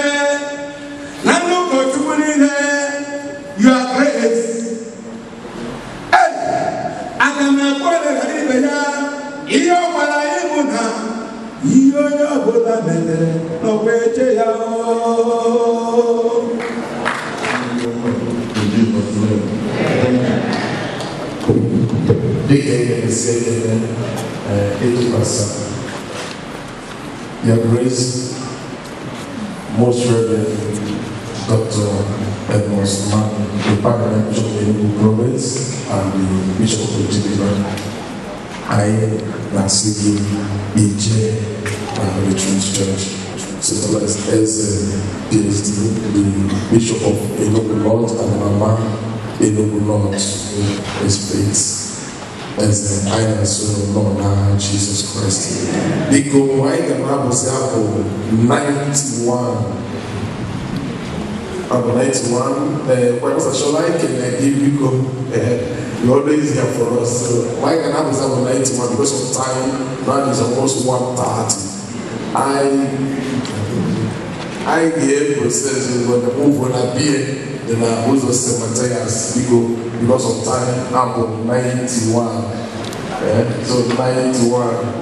you are great. Hey, I am a boy. Iyo wala imuna, iyo ya bola mele, no weche ya. Your Grace, Most Reverend Dr. Edmund Man, the Parliament Bishop of Enugu Province, and the Bishop of Ojibwe. I, Nasigi, EJ, and the Trinity Church. Sister as PhD, the Bishop of Enugu North, and Mama Enugu North, his faith. As I am so Lord now, Jesus Christ. Because why the Bible says 91. About 91, what was a show like? Can I give you go ahead? You're always here for us. So why can I be 91 because of time? Now it's almost 1:30. I gave process when the move on a beer, then I was also Matthias because of time. I'm 91. So 91.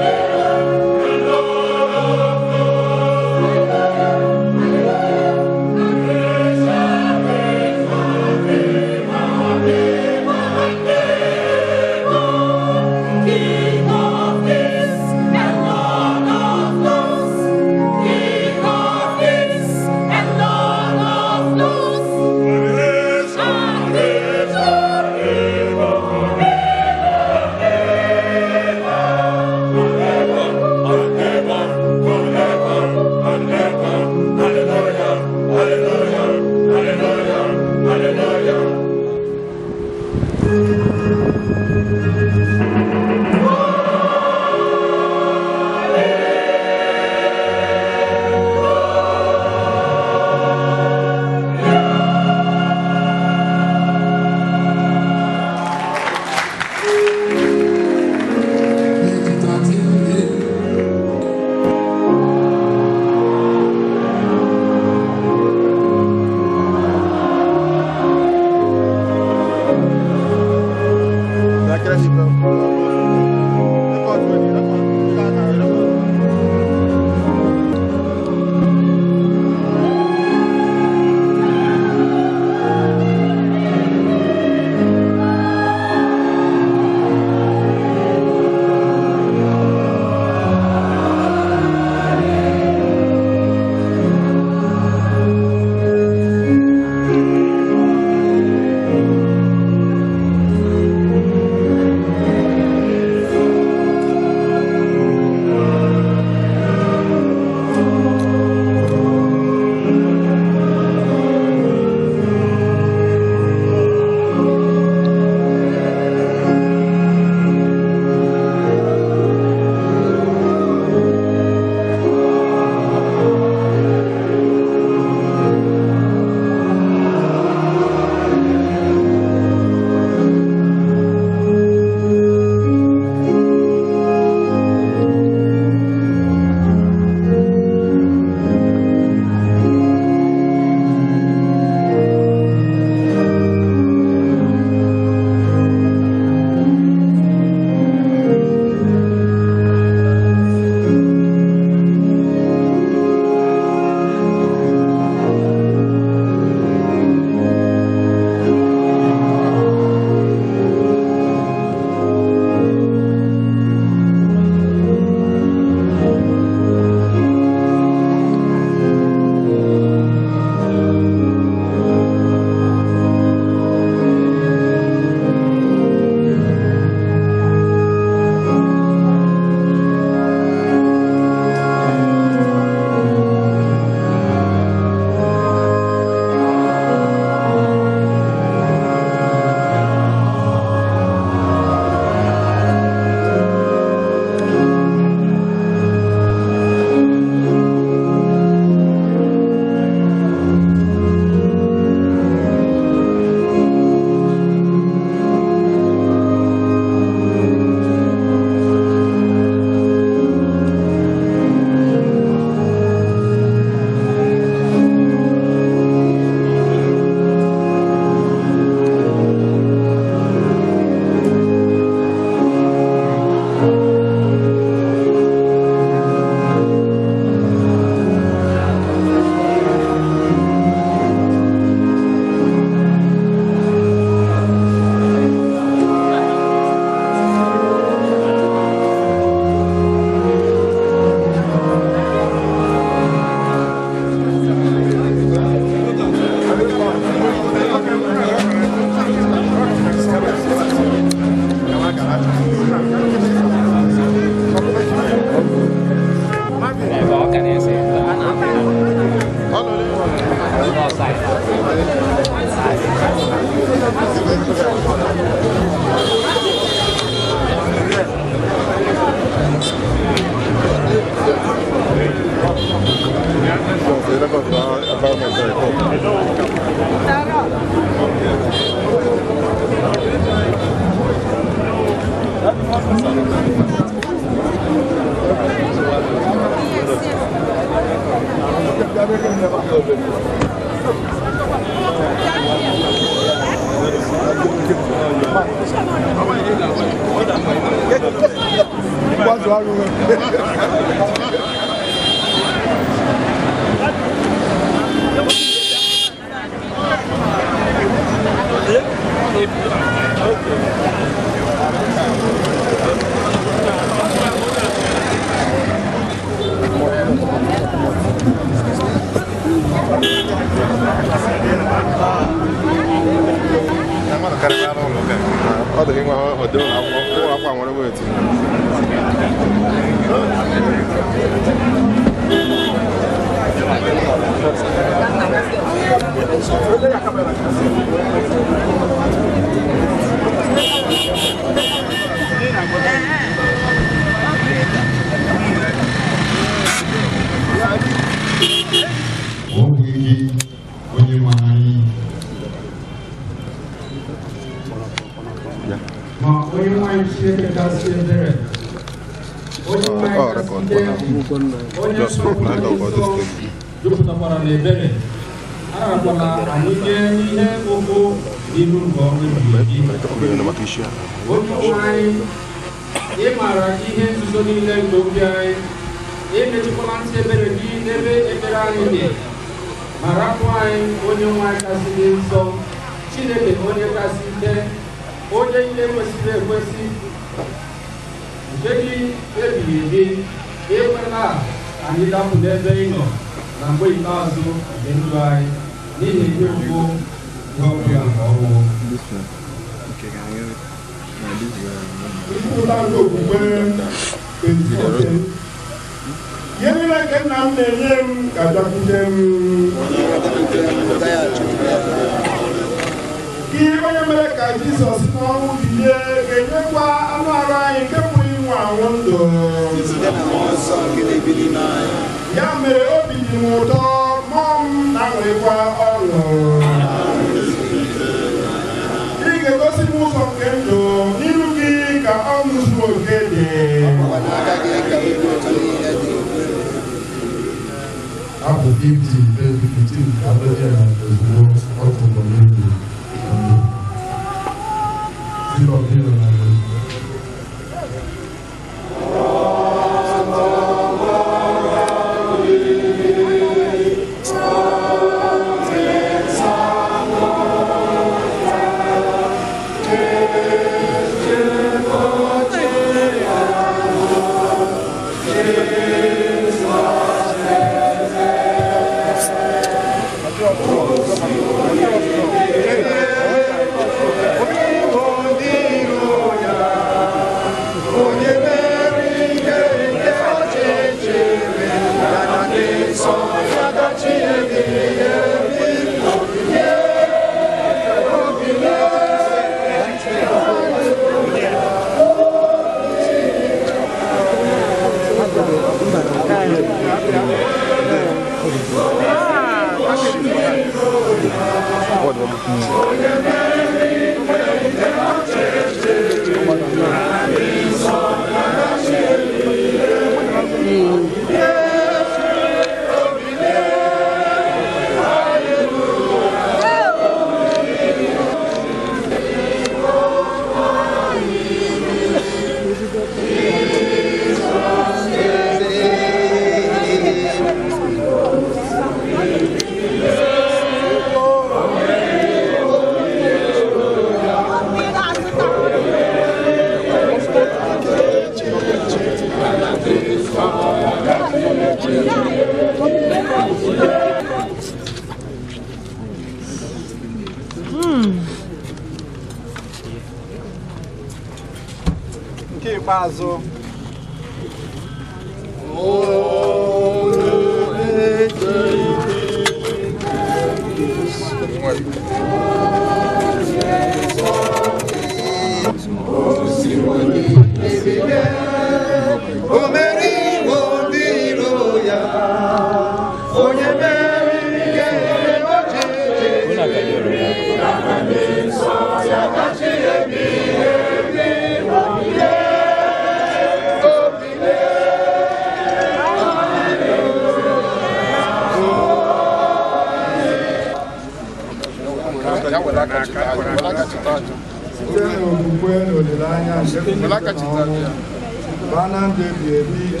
Banan de Baby,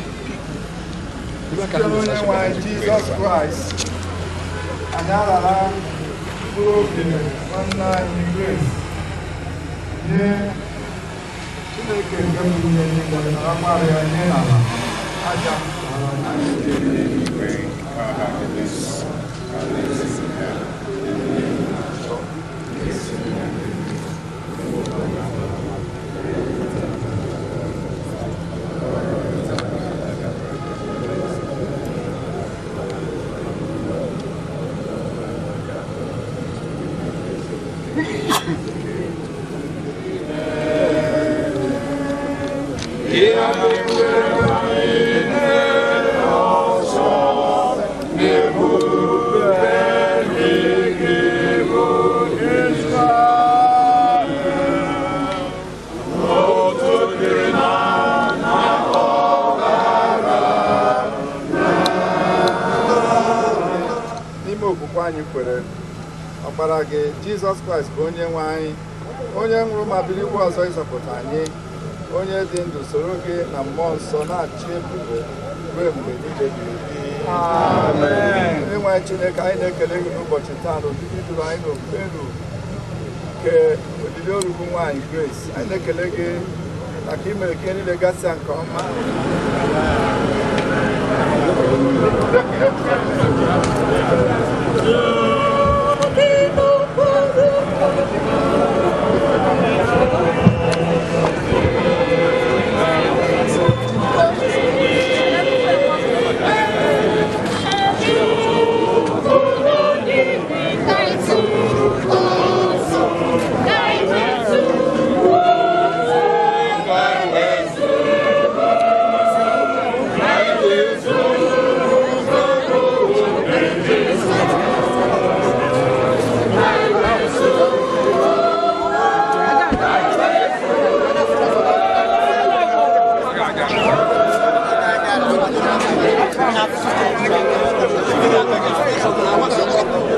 Jesus Christ, Anara, broken, one night in grace. Yeah, they can come to me and Amaria Jesus Christ bụ onye nwe anyị, onye nwụrụ ma bilikwa ọzọ ịzọpụta anyị, onye dị ndụ soro gị na mmụọ nsọ na-achị ebubo ruo mgbe niile ebighị ebi. Amen. Onyenwe Chineke, anyị na-ekele gị n'ụbọchị taa na obibi duru anyị n'ofufe ndụ nke olili orugbu nwaanyị Grace. Anyị na-ekele gị maka imere ka ihe niile gasịa nke ọma.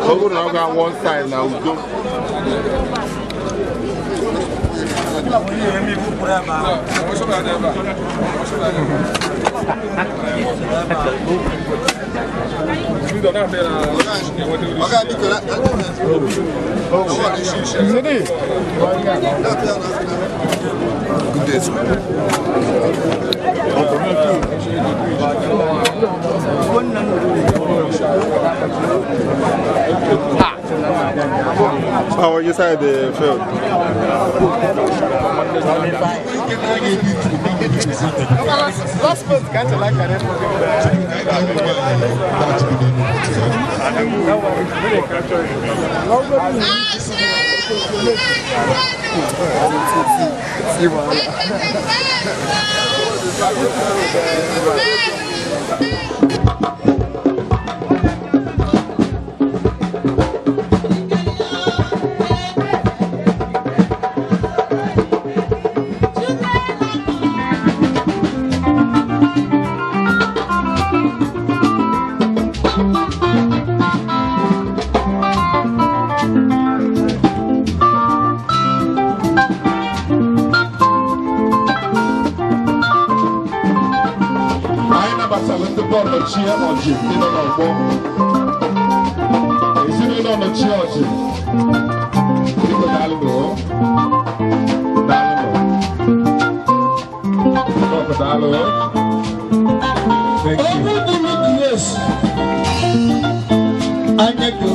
We're going to go on one side now. We go. How are you inside the field? Last month, can't you like ANYADO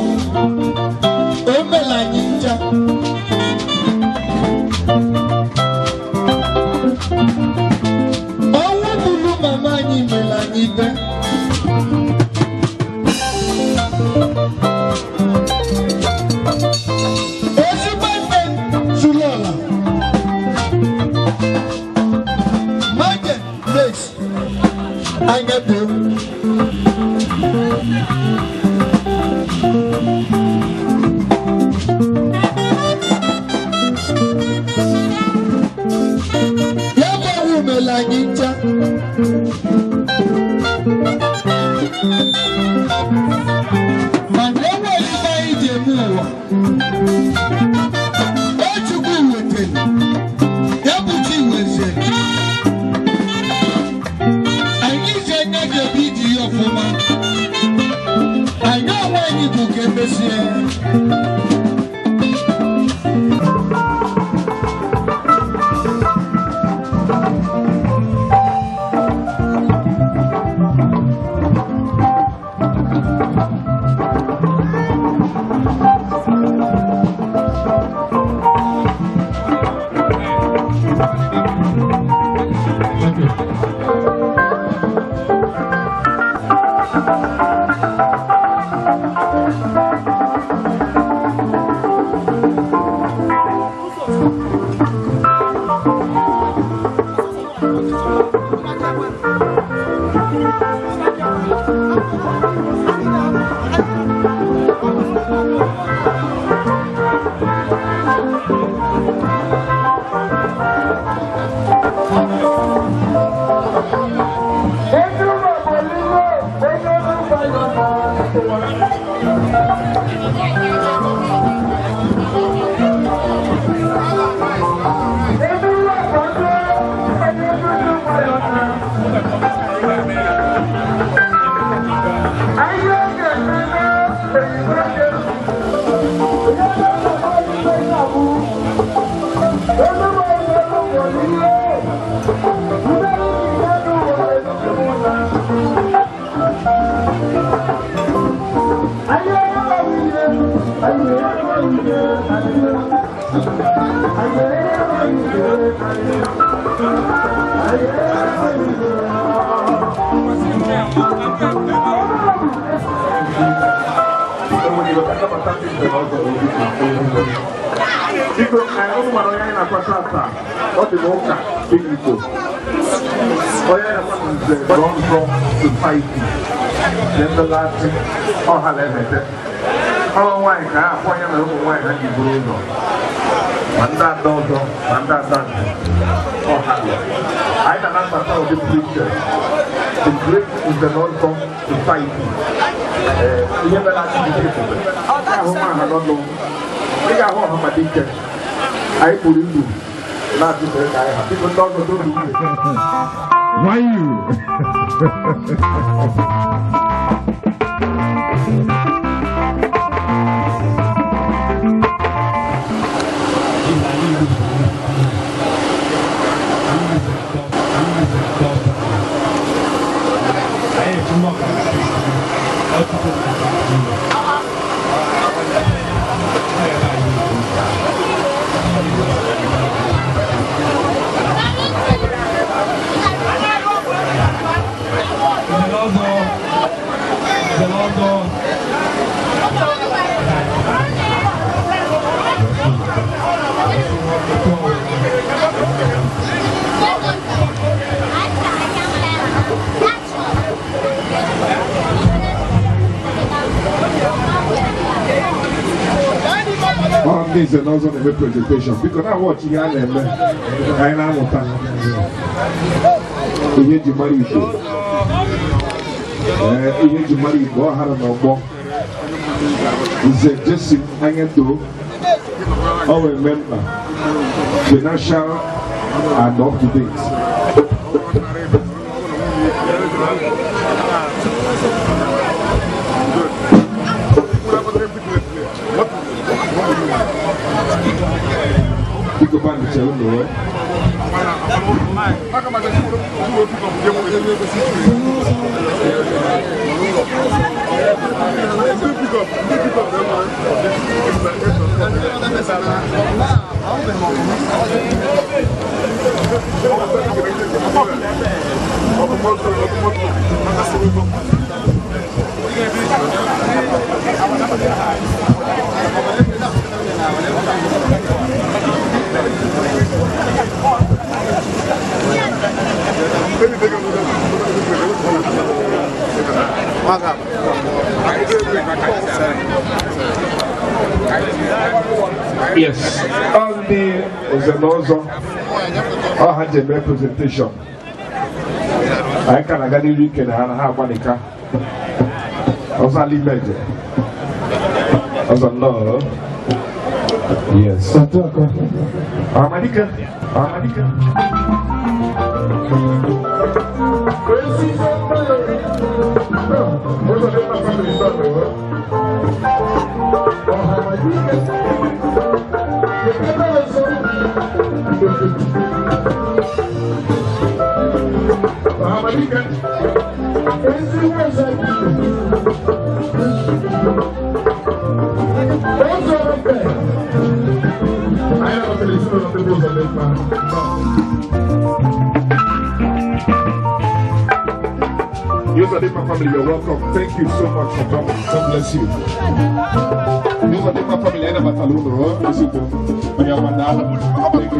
Omelanita Owo bulu mama ni melanita Osibande Sulola Maje Grace ANYADO Melanita Mandewa iba ije muwa Ochuku wete Yabuchi weze Society. Then the last thing, or how they met it. Oh, why can't I know why I give Bruno? And that don't and that done. Oh, I don't know the picture. The great is the non-com society. You never like to be people. I don't know. I got my teacher. I put you. Not to say I have people don't do it. Why you? This is also a presentation because I watch here and I know what I'm here to marry you. Here to marry you. Go ahead and go. It's a just ANYADO. All remember financial and up to date. Pick up on the channel, Yes, on the Zenozo, I had a representation. I can't get the weekend and have one car. I was only better. I was no. Yes. Amadika. Amadika. Mama Nika. Yes, I did my family, you're welcome. Thank you so much for coming. God bless you. Yes, I did my family, I never tell you, listen to thank you.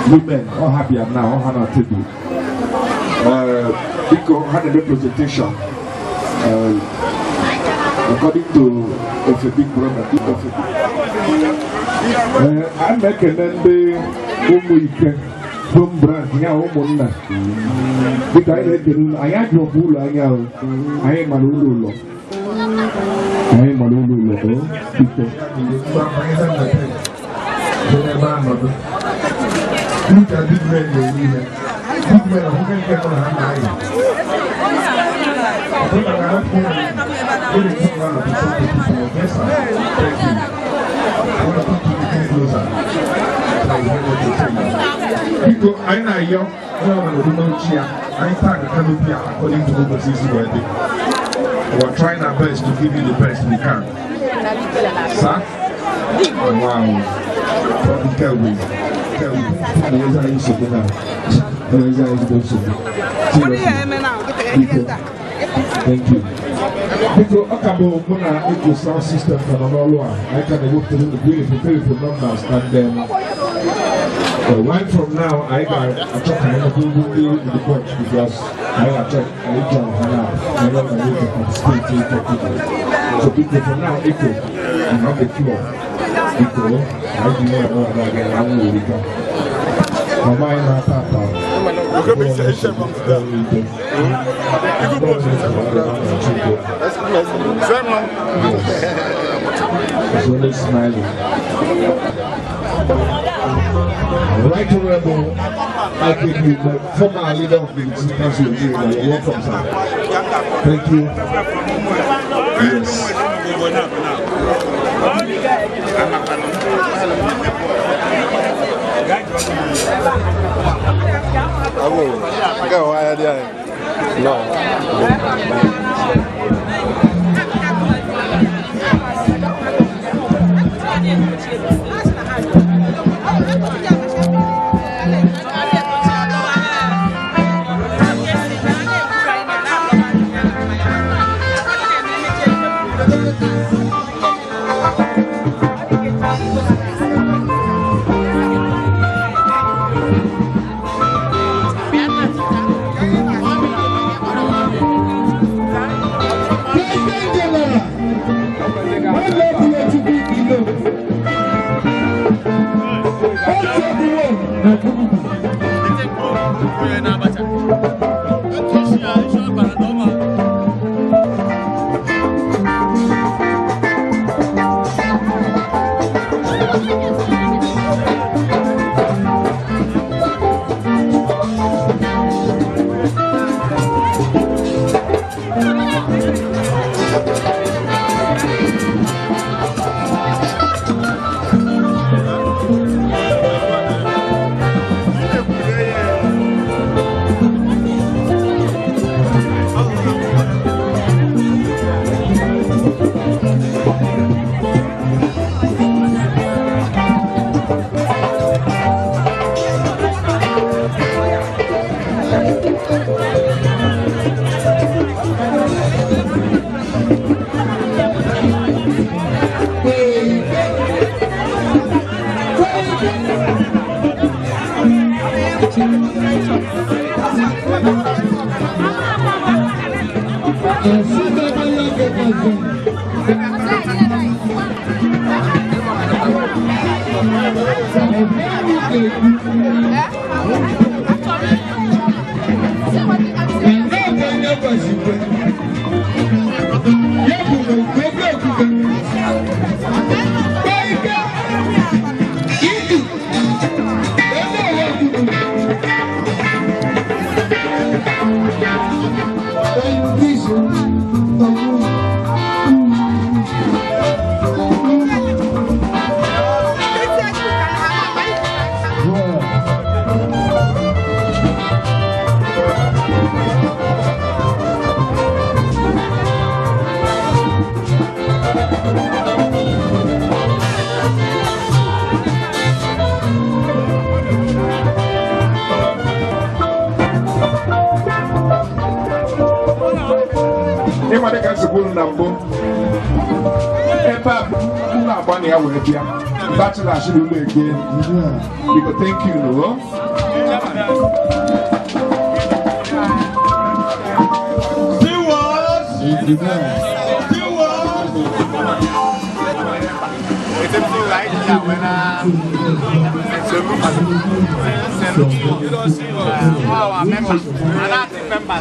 Women all happy now, all hand table. Because had a representation according to a big brother. I'm making them the home brand, now, because I had no fool, I am a lulu. I am a lulu. Look at big men, big men who can get on hand. I know young, I thank the canopy according to Ubesie's wedding. We're trying our best to give you the best we can. Sir? Wow. Thank you. Because Akabo Mona Eco sound system from Anoloa, I can work through the beautiful numbers and then right from now I got a check in the box because I got check I don't know to participate for people. So people from now Eco and not the cure. Eco, I do not know again, I will become. Mama in our papa. Okay, Mr. Isha from the it's smiling. Right Honorable, I give you the former leader of the council. You're welcome, sir. Thank you. Yes. Go ahead, no. Yeah. Bachelor should be again. Because thank you, no?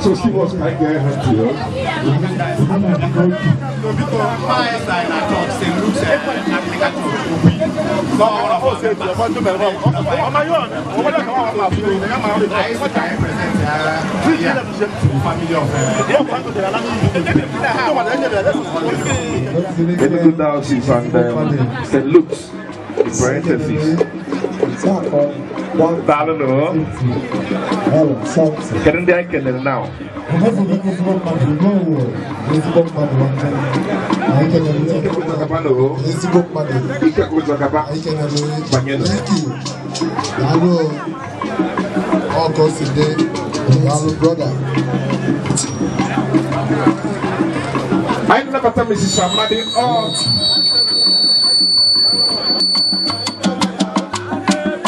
So she was like there to you. St. Luke's, in parentheses. $1 no. Can I get it now? I never tell Mrs. Samadi.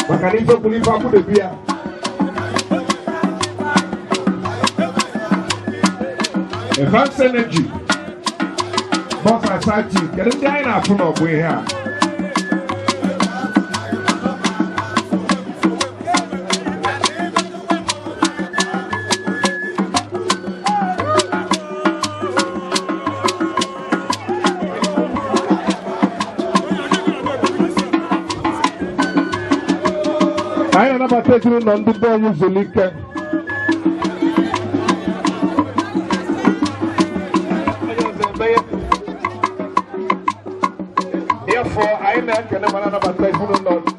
Makanimpo kulipa kude pia. Advanced energy. Boss society. Can you die now from up here? I never taken on the boy Zulika. Therefore, I can never take on.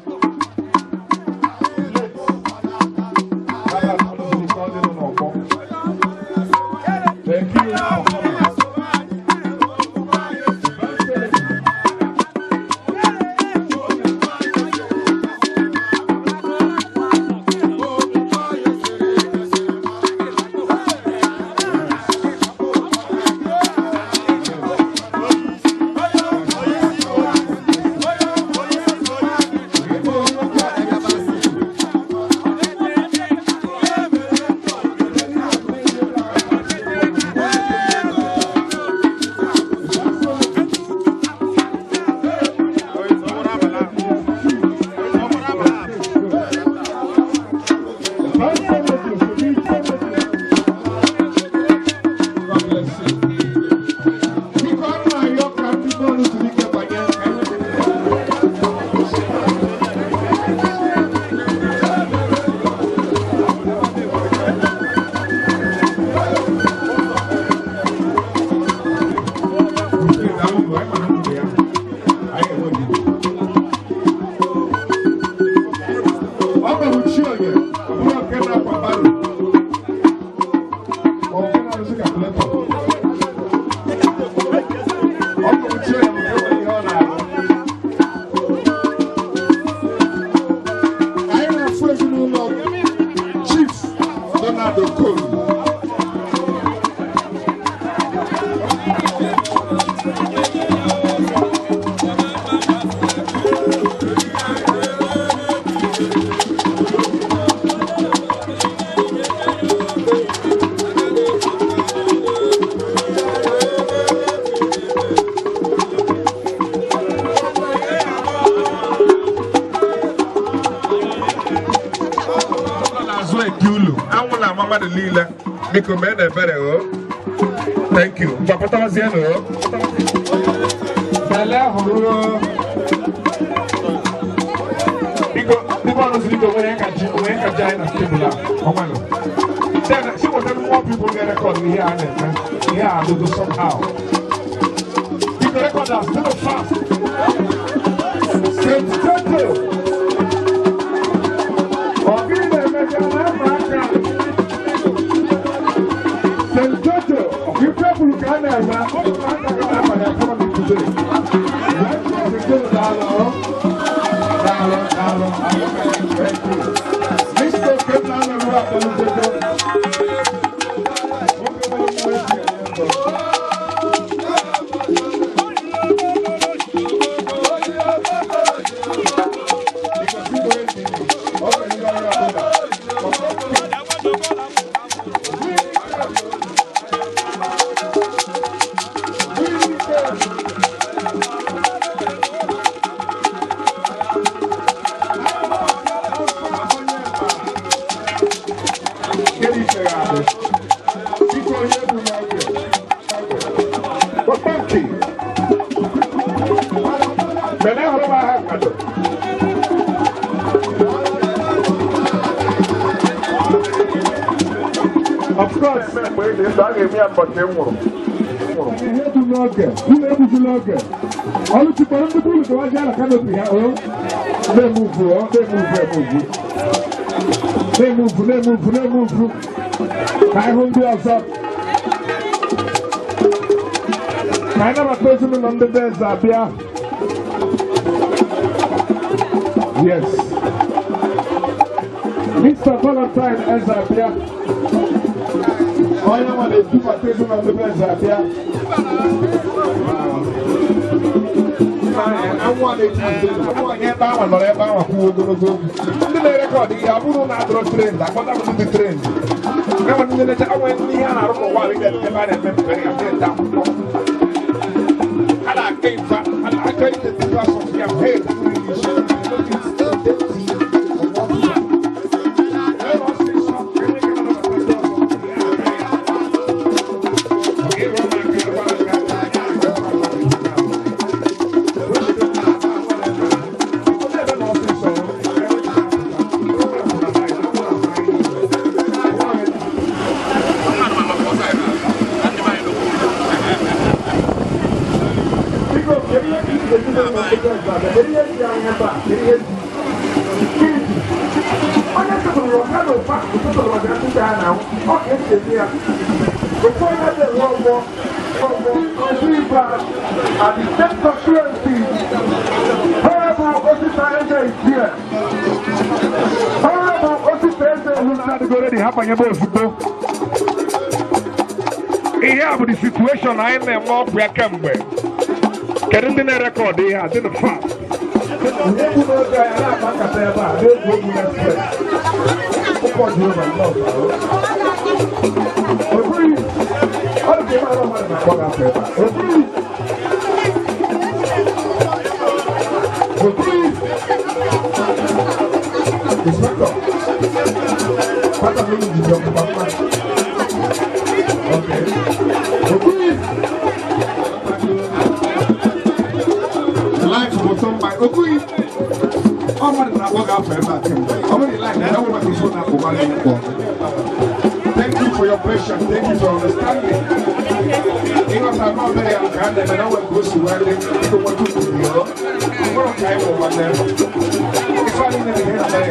Thank you. Thank you. Then see what more people get recorded here and there. Yeah, they do somehow. You can record that still fast. Straight you people can yes. Mr. Valentine Ezabia. I am on the supervision of the Ezabia. I want it. I want to get down on everyone who will go. The record, the Abu Nadro train, I want to be trained. I want to let I went here and I don't know why we get the man and very down. And I came back and I tried to do something. I'm here. The situation I am more welcome with. Getting the record, they are in the fact. Thank you for your patience. Thank you for understanding. Because I'm not very young, and I know what goes to where they don't want to do. We're okay over there. It's only in the beginning of the day.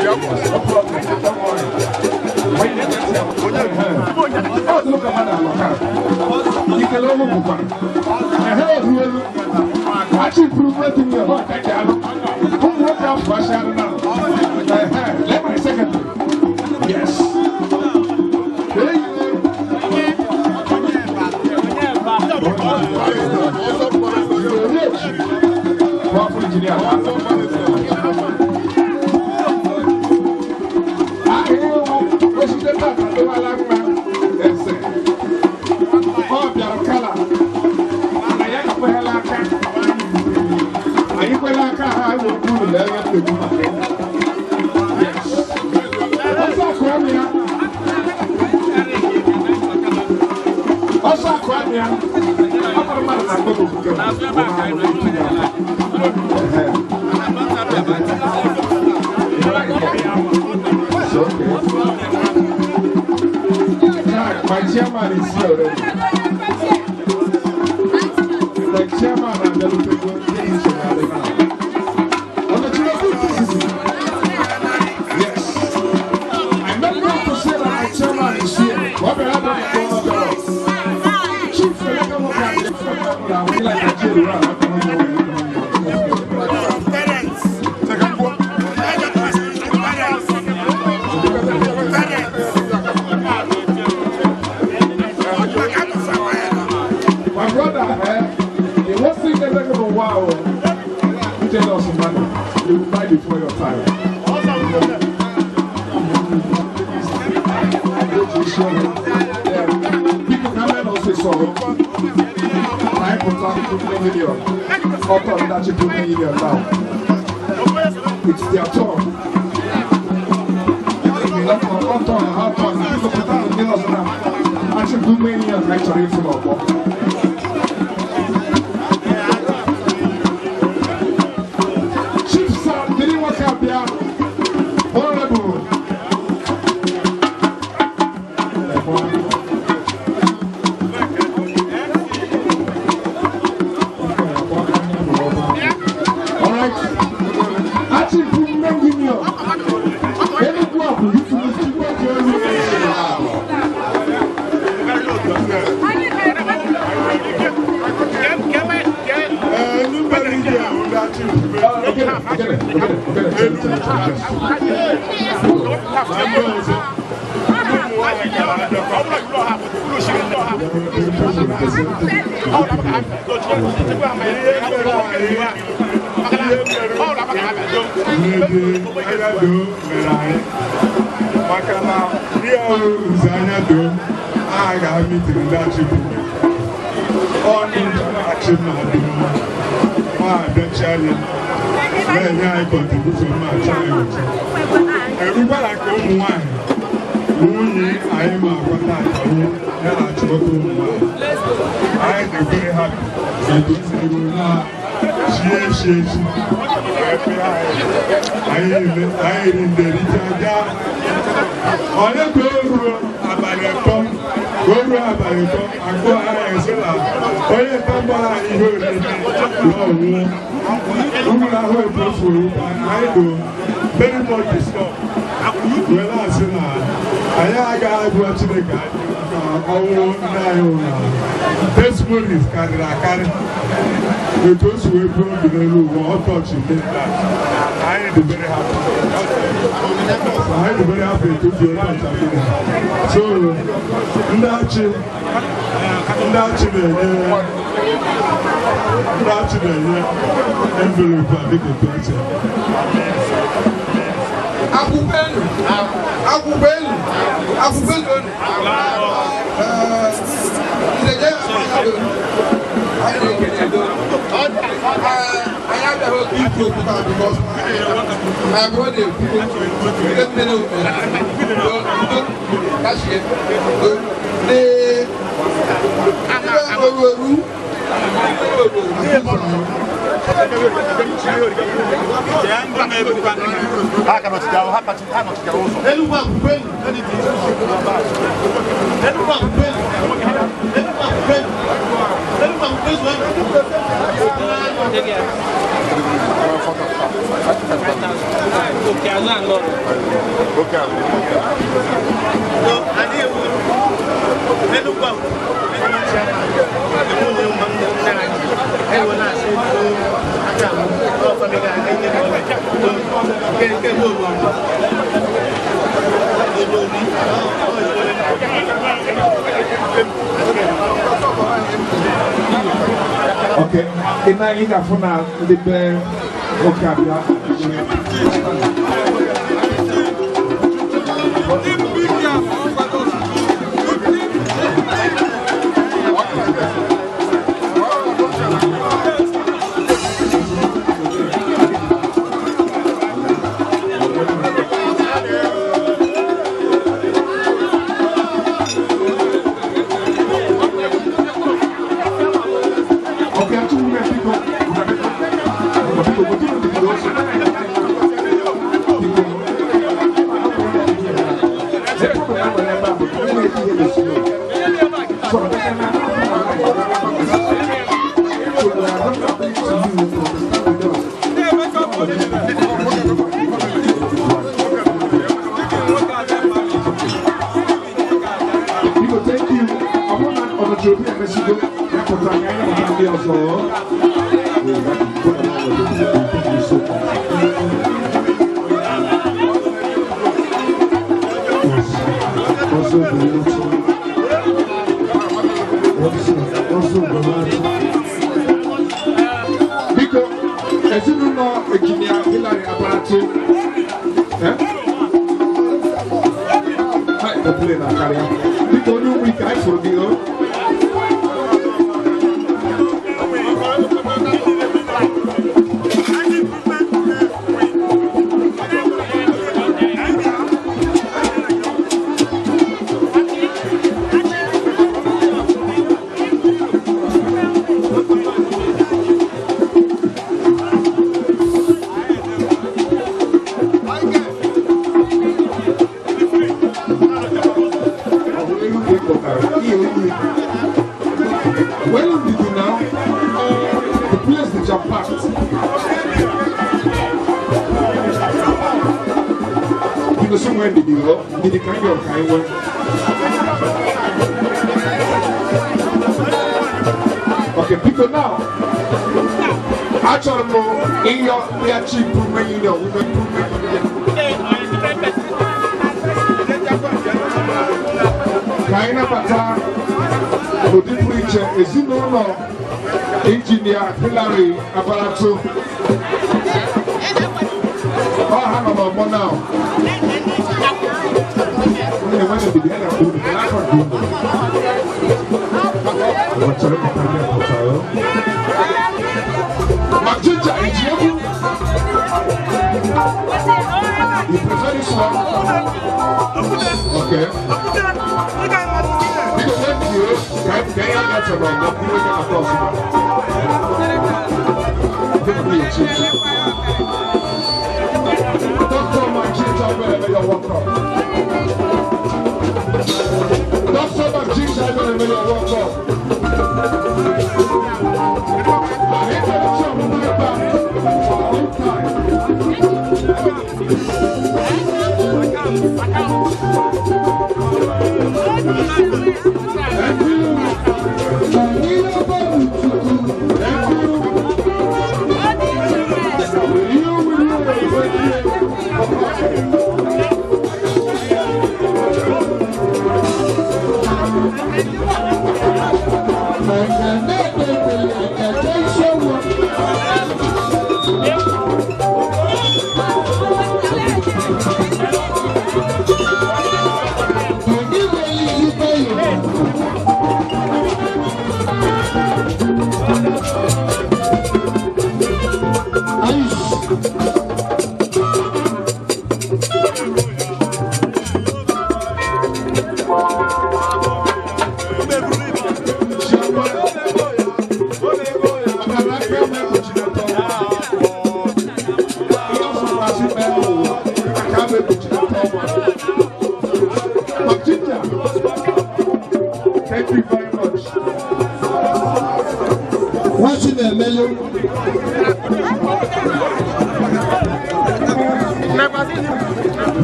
No problem. Don't worry. When you get there, look at that. You can over the one. Actually, prove it in your heart. Let my second. Yes. Also, Crimea, I'm not going to go. My chairman is here already. The chairman and the people yes. I'm not going to say that my chairman is here. What will happen to the chief selector of the like Nigeria? Wow, tell us money. You will buy before your time. People come also sorrow. I put on 2 million. Auto that you 2 million now. It's their turn. People put on the millions now. Actually 2 million actually full of work. Very much disturbed. Well, I got watching the guy. Testimonies carry. The those who were born below were touching me. I am very happy. I am very happy to be alive. So, Ndachi, envelope, I think the person. Abubelu. I have the whole people because I have heard Okay, ina ina funa libe okabia.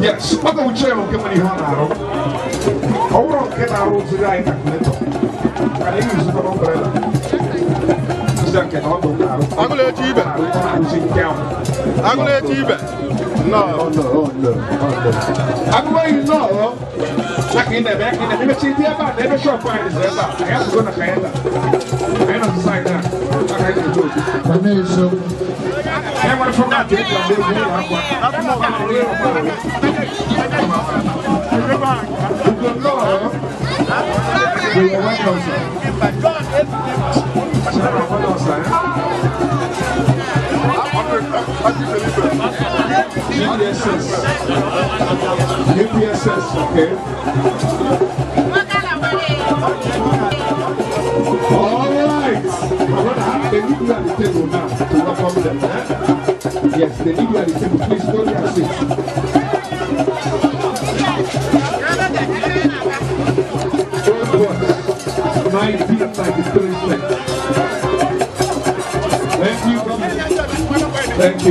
Yes, what do we share on Kimani Honaro? Over on Kenaro, the guy in the little. I use the umbrella. I'm going to let you back. I'm going to let you back. No. I'm going to know. Like in the back, in the military, never short find is there. I have to go to Canada. I know the side that. I can do it. I want to come out here. UPSS, okay. All right. They need you at the table now to welcome them. Yes, they need you at the table. Please go there and sit. Good boy. Thank you.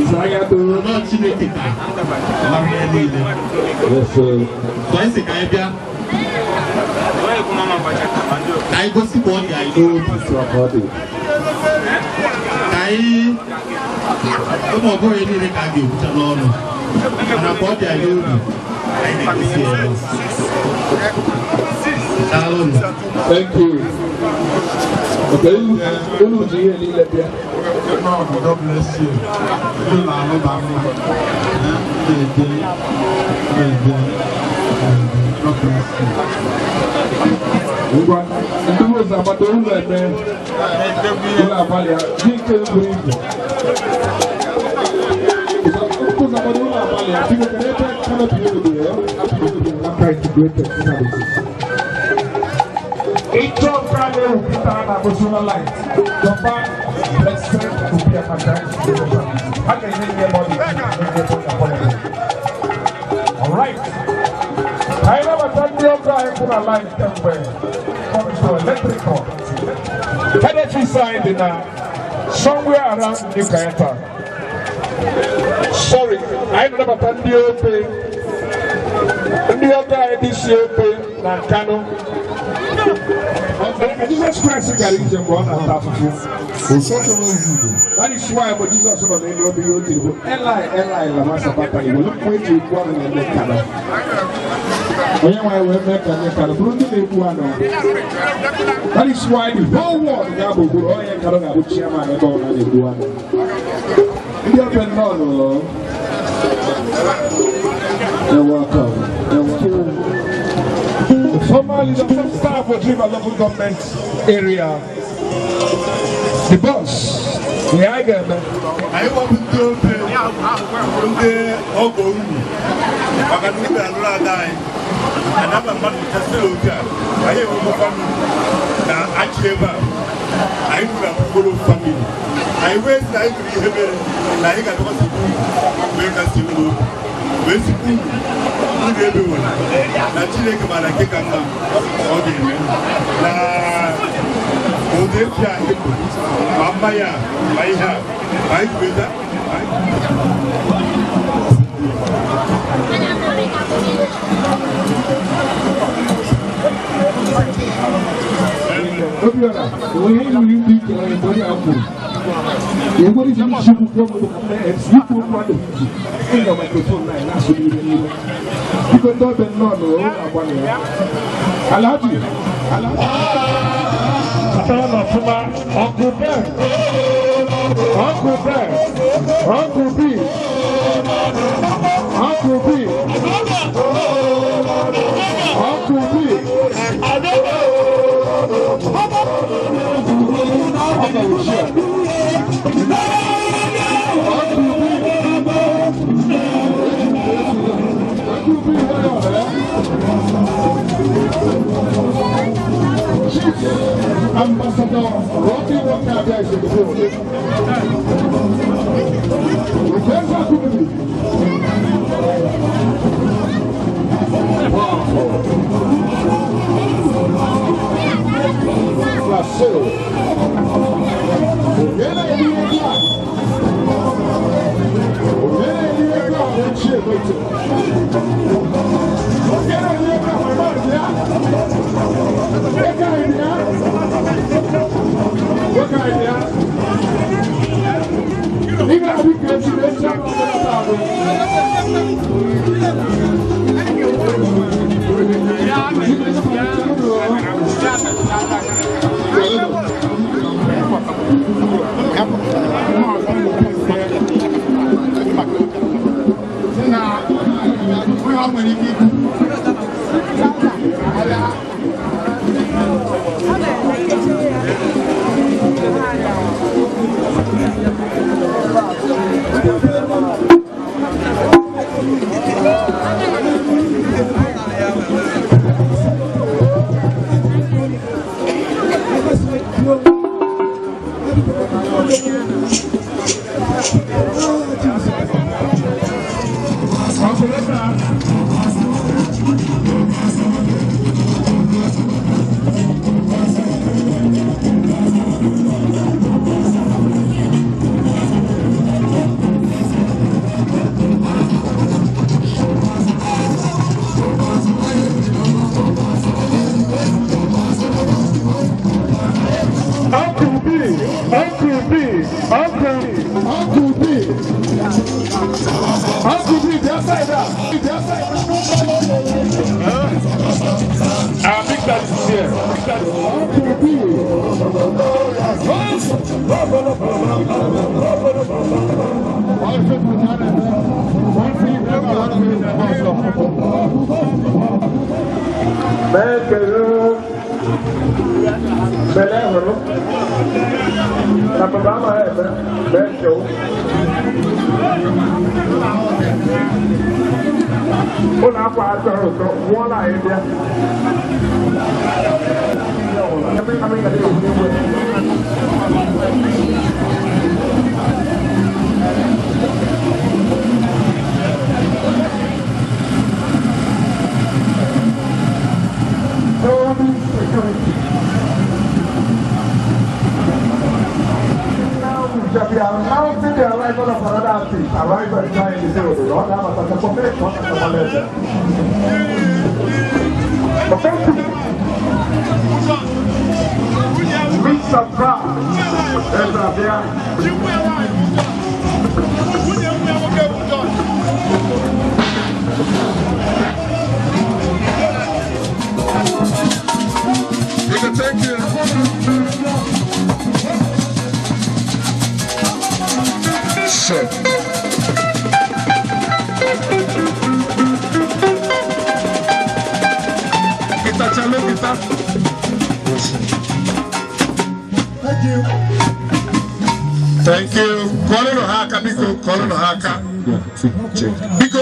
ANYADO. Not Chineke. Yes, sir. So I say, I go see body, I know this body. Come on, go ahead and give it alone. And a body, I know. Thank you. Okay, God bless you. All right. I never done the guy put a line somewhere. Coming to electrical. Energy side in somewhere around New Kayata. Sorry, I never done the open. The guy this year, Nankano. Jesus Christ got in the one and half of you. That is why when Jesus said, "Eli, Eli, lama sabachthani," we look wait to one and the color. When you want to make a color, that is why the whole world got to go on and color about chairman and all that they do. You have been known, you're welcome. Former leadership staff will drive a local government area. The boss, the Igan. I want to do the Ogo. I can do the Lada. And I'm a man with a still. I have a family. Now, actually, I have a full family. I wait like to be heavy. I got what to do. Make us do. Basically, everyone. Now, Chile, come on, I can't come down. Okay, now, Mamaya, Maya, Uncle Ben, Uncle Ben, Uncle B, Uncle B, Uncle B. Ambassador Rocky Walker there is in the building. Thank you. Kololo haka biko, kololo haka. Biko.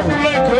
Like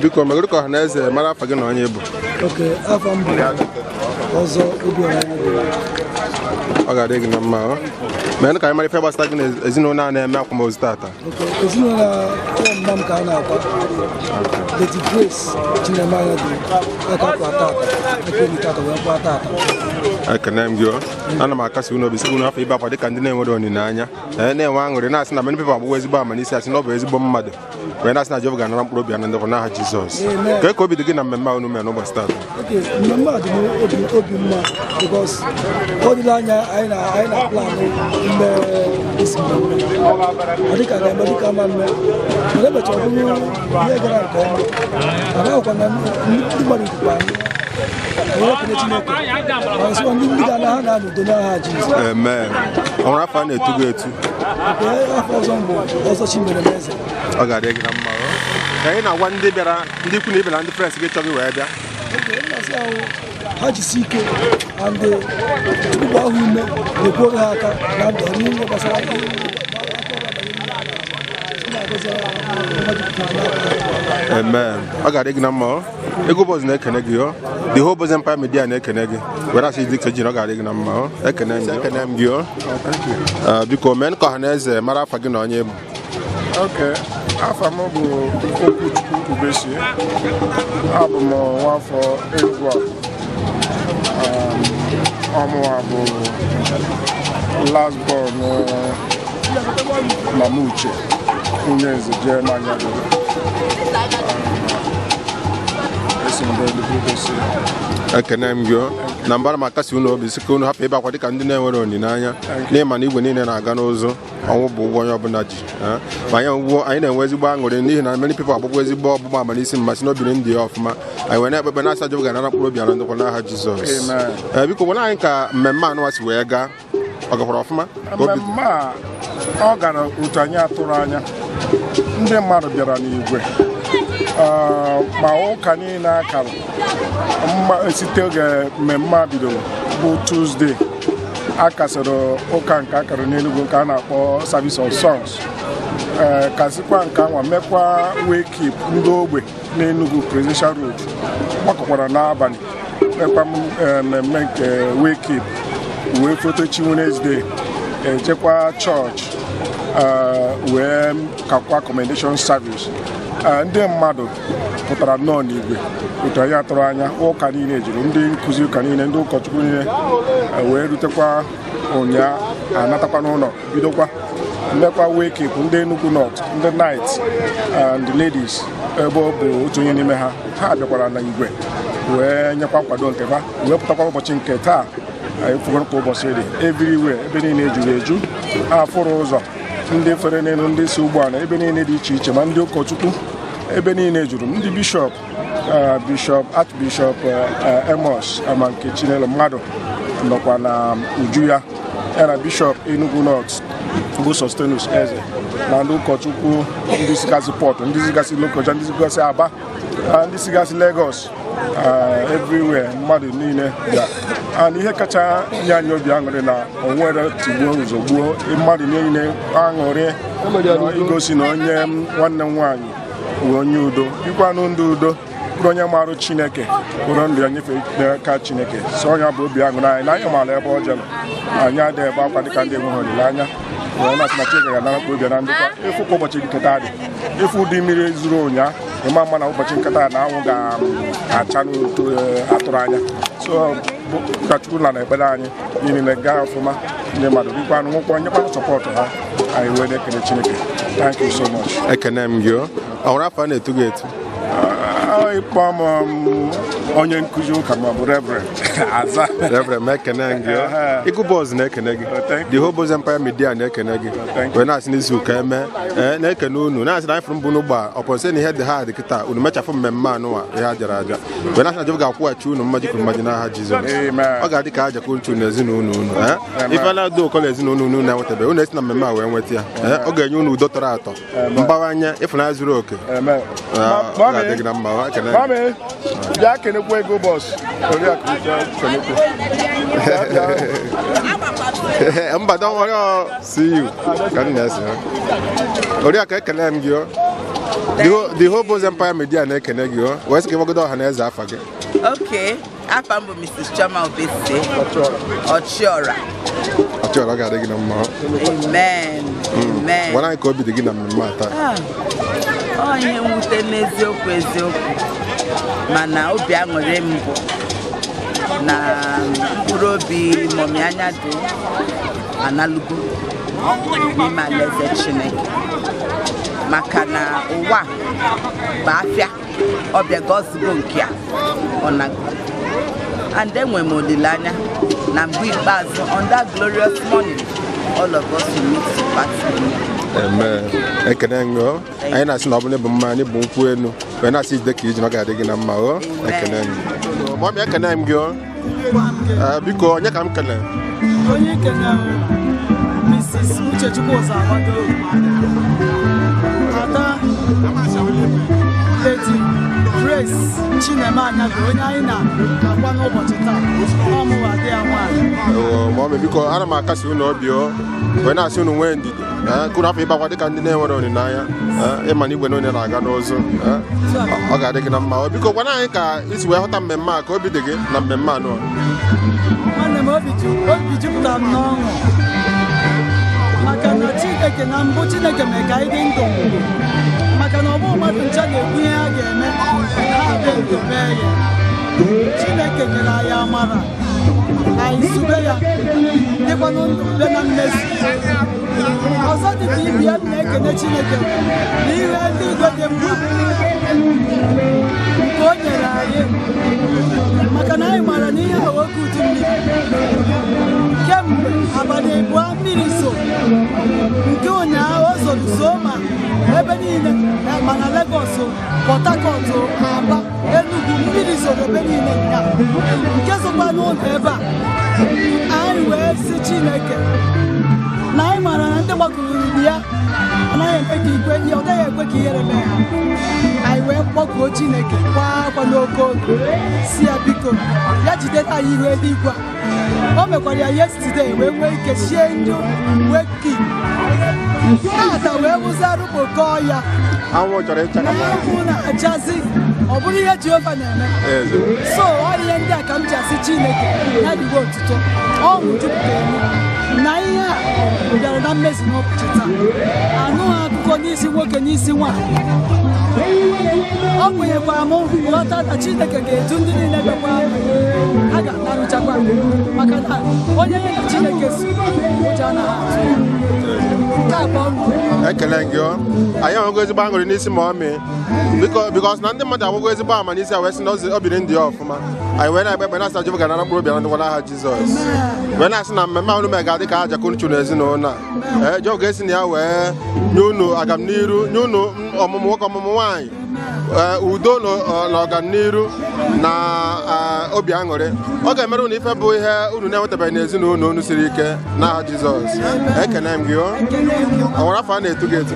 biko megoro ka na eze mara afa gị na onye bụ. Okay, afa m bụ ọzọ Obiora. Ọ ga-adị gị na mma ọ. Mee ka anyị mara ife gbasara gị na ezinụlọ a na-eme akwamozu tata. Ezinụlọ mma m ka a na-akwa. Lady Grace Chinemanya dị aka kwa tata. Eke mi tata wee kwa tata. Ekene m gị ọ. Ana m akasi unu obi sị unu afọ ibe akwa dịka ndị na-enwere olileanya. Na-enwe aṅụrị na-asị na many people agbụgbọ ezigbo ama n'isi asị na ọ bụ ezigbo mmadụ. Wee na-asị na Jehova ga-anara mkpụrụ obi ya na ndokwa n'aha Jizọs. Ka obi dị gị na mmemme unu mere n'ụbọchị tata? Mmemme a dị obi mma because ọ dịla anya anyị na-aplanụ mgbe isi mmemme. Ọ dịka ga-eme dịka ama mme. Mana emechara bụrụ ihe gara nke ọma. Mana ahụkwa na ndị mmadụ dịkwa anyị. Amen. Ọnwụrụ afọ a na-etugo etu. Ọ ga-adị gị na mma. Ka anyị na-agwa ndị bịara, ndị ikwu na ibe na ndị frens gị chọrọ wee bịa. Ha jisi ike and ụgbọ ahụ ume na-ekworo ha aka na ndụ n'ihe gbasara Amen. Ọ ga-adị gị na mma. Ego Ubesie na-ekene gị ọ. The whole Ubesie Empire Media na-ekene gị. Were asị dịka ji na ọ ga-adị gị na mma ọ. Ekene m gị ọ. Biko mee ka ọha na eze mara afa gị na onye bụ. Okay, afa m bụ Okwuchukwu Ubesie. Abụ m nwafọ Enugu a. Ọmụwa bụ last born Mama Uche onye eze jee n'Anyado. Ekene m gị na mbara m akasi unu obi sị ka unu hapụ ebe akwa dịka ndị na-enwere olileanya n'ịma na igwe niile na-aga n'ụzọ ọnwụ bụ ụgwọ onye ọbụla ji ma anyị na-enwe ezigbo aṅụrị n'ihi na many people agbagwo ezigbo ọgbụgba ama n'isi mmasị n'obiri ndị ya ọfụma anyị wee na-ekpekpe na-asa Jehova ga-anara mkpụrụ obi ala ndokwa n'aha Jizọs. Biko gwara anyị ka mmemme anụwa si wee gaa ọ gakwara ọfụma? Mmemme a ọ gara otu anyị atụrụ anya ndị mmadụ bịara n'igwe ma ụka niile akara site oge mmemme a bidoro bụ Tuesday akasịrị ụka nke akara n'Enugu nke a na-akpọ Service of Songs kasịkwa nke anwa mekwa wake up ndị ogbe n'Enugu Presidential Road gbakọkwara n'abalị mekwa mmemme nke wake up wee fotochi Wednesday ejekwa chọọchị wee kakwa commendation service. Ndị mmadụ pụtara nnọọ n'igwe otu anyị atụrụ anya ụka niile juru ndị nkụzi ụka niile ndị ụkọchukwu niile wee rutekwa ụnyaahụ anatakwa n'ụlọ bidokwa mmekwa wake up ndị Enugu North ndị night and ladies ebe ọ bụ otu onye n'ime ha bịakwara na igwe wee nyekwa nkwado nke ha wee pụtakwa ụbọchị nke taa anyị fụgoro ka ụbọchị dị everywhere ebe niile ejuru eju afụrụ ụzọ ndị fere n'elu ndị si ụgbọala ebe niile dị iche iche ma ndị ụkọchukwu ebe niile juru ndị bishọp Archbishop Amos ama nke Chinelo mmadụ nọkwa na uju ya na bishọp Enugu North bụ Sostenus Eze na ndị ụkọchukwu ndị sigasị Port ndị sigasị Lokoja ndị sigasị Aba ndị sigasị Lagos everywhere mmadụ niile bịa and ihe kacha nye anyị obi aṅụrị na onwere tigbuo nzogbuo mmadụ niile aṅụrị igosi na onye nwanne m nwaanyị bụ onye udo ịkwanụ ndị udo bụrụ onye marụ Chineke bụrụ ndụ ya nyefee n'aka Chineke so onye bụ obi aṅụrị anyị na anyị maara ebe ọ jere anyị adịghị ebe akwa dịka ndị enweghị olileanya wee na-asị na Chineke ga-anara mkpụrụ obi na ndịkwa ịfụ ka ụbọchị nketa dị ịfụ ụdị mmiri zuru ụnyaahụ ịma mma na ụbọchị nketa na anwụ ga-acha n'otu atụrụ anya so ụkọchukwu na ekpere anyị niile gaa ọfụma ndị mmadụ dịkwa nwụkwọ nyekwa sọpọtụ ha anyị wee na-ekele Chineke. Thank you so much. Ekene m gị ọhụrụ afọ a na-etu gị etu ịkpọ m onye nkụzi ụka ma bụ Reverend Aza. Reverend ekene gị Ego Ubesie na-ekene gị The whole Ubesie Empire Media na-ekene gị wee na-asị n'izu ụka eme na-ekene unu na-asị na anyị fụrụ mbụ n'ụgbọ ọpọsị na ihe dị ha dị kịta unu mechafụ mmemme anụwa ihe a jara aja wee na-asị na Jehova ga-akwụghachi unu mmaji kwuru mmaji n'aha Jizọs. Ọ ga-adị ka ajakwu nchu na ezinụlọ unu ife na-adụ ụkọ na ezinụlọ unu na-enwetabe unu esi na mmemme a wee nweta ya ọ ga-enye unu udo tọrọ atọ mbawanye ịfụnanya zuru oke ọ ga-adị gị na mma. Mami, bịa kenekwa Ego Ubesie mba don't worry, see you. Oriakụ ekele m gị The Ubesie Empire Media na-ekene gị o. Wee sị ka ịgbagodo ọha na eze afa gị. Okay, afa m bụ Mrs. Choma Ubesie. Ọchịọra. Ọchịọra ga-adị gị na mma. Amen. Amen. Gwana anyị ka obi dị gị na mmemme a taa. Ọ ihe mwute n'eziokwu eziokwu. Mana obi aṅụrị m bụ na mkpụrụ obi Mọmị Anyado analugo n'ime alaeze Chineke. Maka na ụwa bụ afịa ọbịa gọzigo nke a ọ nago. And enwe m olileanya na mgbe ikpeazụ on that glorious morning all of us will meet to party. Amen. Ekene ngo. Anyị na-asị na ọ bụla bụ mma anyị bụ nkwụ enu. Wee na-asị ide ka iji na ọ ga-adị gị na mma o. Ekene ngo. Mọmị ekene m gị o. Biko onye ka m kele? Onye kene Mrs. Uchechukwu Ụzọamado. Ada Lady Grace Chineme Anyado onye anyị na-agwa n'ụbọchị taa. Ọ mụwa dị ya nwaanyị. Mọmị biko ana m akasi unu obi o. Wee na-asị unu nwee ndidi. Kunu afọ ịbakwa dịka ndị na-enwere olileanya. Ịma na igwe na onye na-aga n'ụzọ. Ọ ga-adị gị na mma. Biko gwana anyị ka isi wee hụta mmemme a ka obi dị gị na mmemme anụ. Nwanne m obi jupụtara m n'ọṅụ. Maka na Chineke na mbụ Chineke mee ka anyị dị ndụ. Maka na ọ bụ mmadụ ncha ga-ekwu ihe ha ga-eme ha dị ndụ mee ya. Chineke nyere anyị amara anyị zube ya dịkwa ndụ bịa na mmezu. Ọzọ dịka ibi ya na-ekene Chineke n'ihe ndị igwe dị mma nke o nyere anyị. Maka na anyị mara na ihe ahụ oge udu mmiri kemgbe abalị abụọ mmiri so nke ụnyaahụ o zoro zoo ma ebe niile ma na Lagos, Port Harcourt, Aba, Enugu mmiri zoro ebe niile nke zokwa n'ụlọ ebe a. Anyị wee sị Chineke na anyị mara na ndị gbakọrọ ya anaghị ekwe ka ikwe ihe, ọ gaghị ekwe ka ihere mee ha. Anyị wee kpọkuo Chineke kwaa akwa n'oke oge si ya biko ya jideta anyị ihu eluigwe a. O mekwara ya yesterday wee nwee ike sie ndị weki tata wee wụzarụ kpokọọ ya anwụ na-ajazi. Ọ bụrụ ihe Jehova na-eme. So ọ ihe ndị a ka m ji asị Chineke ya dịgo otuto ọṅụ jupụtara m na ihe a bịara na mmezu n'ụbọchị taa. Anụ ha akụkọ n'isi nwoke n'isi nwaanyị. Ọ kwenyekwara m ghọta na Chineke ga-edu ndị niile bịakwa ha ga-anarụchakwa maka na onye ya na Chineke si ụjọ anaghị atụ. Ekele gị o. Anyị enwego ezigbo aṅụrị n'isi Mọmị bikos na ndị mmadụ agwụgo ezigbo ama n'isi a wee sị na o biri ndị ọfụma. Anyị wee na-ekpe ekpe na-asị na Jehova ga-anara mkpụrụ obi ya ndịkwa n'aha Jizọs. Wee na-asị na mmemme ahụ mee ga-adị ka aja ka unu chụrụ n'ezinụlọ a. Jehova ga-esi na ya wee nye unu agamniru, nye unu ọmụmụ nwoke ọmụmụ nwaanyị, udo na ọganiru na obi aṅụrị. Ọ ga-emere unu ife bụ ihe unu na-enwetabeghị n'ezinụlọ unu siri ike n'aha Jizọs. Ekene m gị o. Ọ nwere afọ a na-etu gị etu?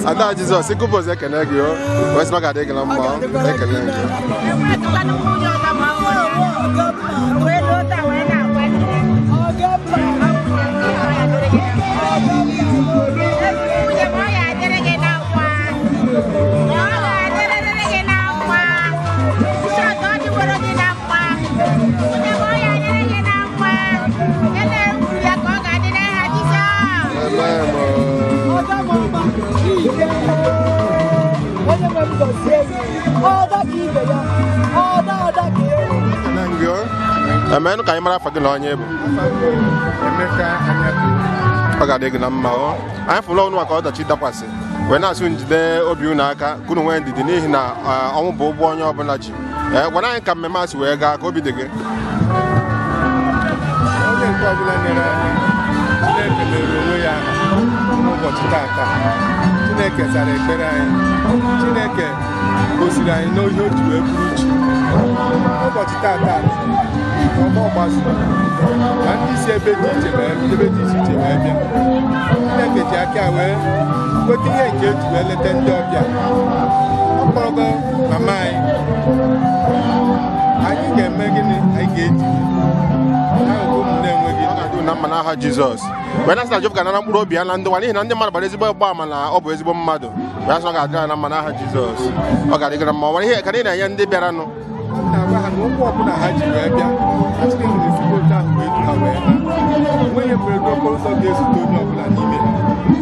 Ada Jizọs, Ubesie ekene gị o. Wee sị na ọ ga-adị gị na mma. Ekene gị. Emenụ ka anyị mara afa gị na onye bụ. Ọ ga-adị gị na mma o. Anyị fụrụ ọnụ maka ọdachi dakwasị wee na-asụ njide obi unu aka ka unu nwee ndidi n'ihi na ọnwụ bụ ụgwọ onye ọbụla ji. Gwana anyị ka mmemme a si wee gaa ka obi dị gị. Onye nke ọbụla nyere Chineke mere onwe ya n'ụbọchị tata. Chineke zara ekpere anyị. Chineke gosiri anyị n'ihe o ji wee bụrụ chi. Ụbọchị tata ọgbọ gbazuru ka ndị isi ebe dị iche wee bịa. Chineke ji aka wee kweta ihe nke eji wee leta ndị ọbịa. Ọ kpọrọgo mama anyị ga-eme gịnị? Anyị ga-eji ụmụ na-enweghị unu na mma n'aha Jizọs wee na-asị na Jehova ga-anara mkpụrụ obi ya na ndụwa n'ihi na ndị mmadụ gbara ezigbo ịgba ama na ọ bụ ezigbo mmadụ wee asị na ọ ga-adịrị ya na mma n'aha Jizọs ọ ga-adịgara mma ọ nwere ihe ka ị na-enye ndị bịaranụ na-agwa ha na ụkwụ ọbụla ha ji wee bịa Chineke nwere ezigbo otu ahụ wee du ha wee ha onweghị mberede okporo ụzọ ga-ezute onye ọbụla n'ime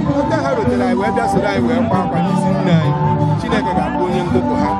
ha oge ha rutere anyị wee bịa soro anyị wee kwa akwa n'isi nne anyị Chineke ga-abụ onye ndụpụ ha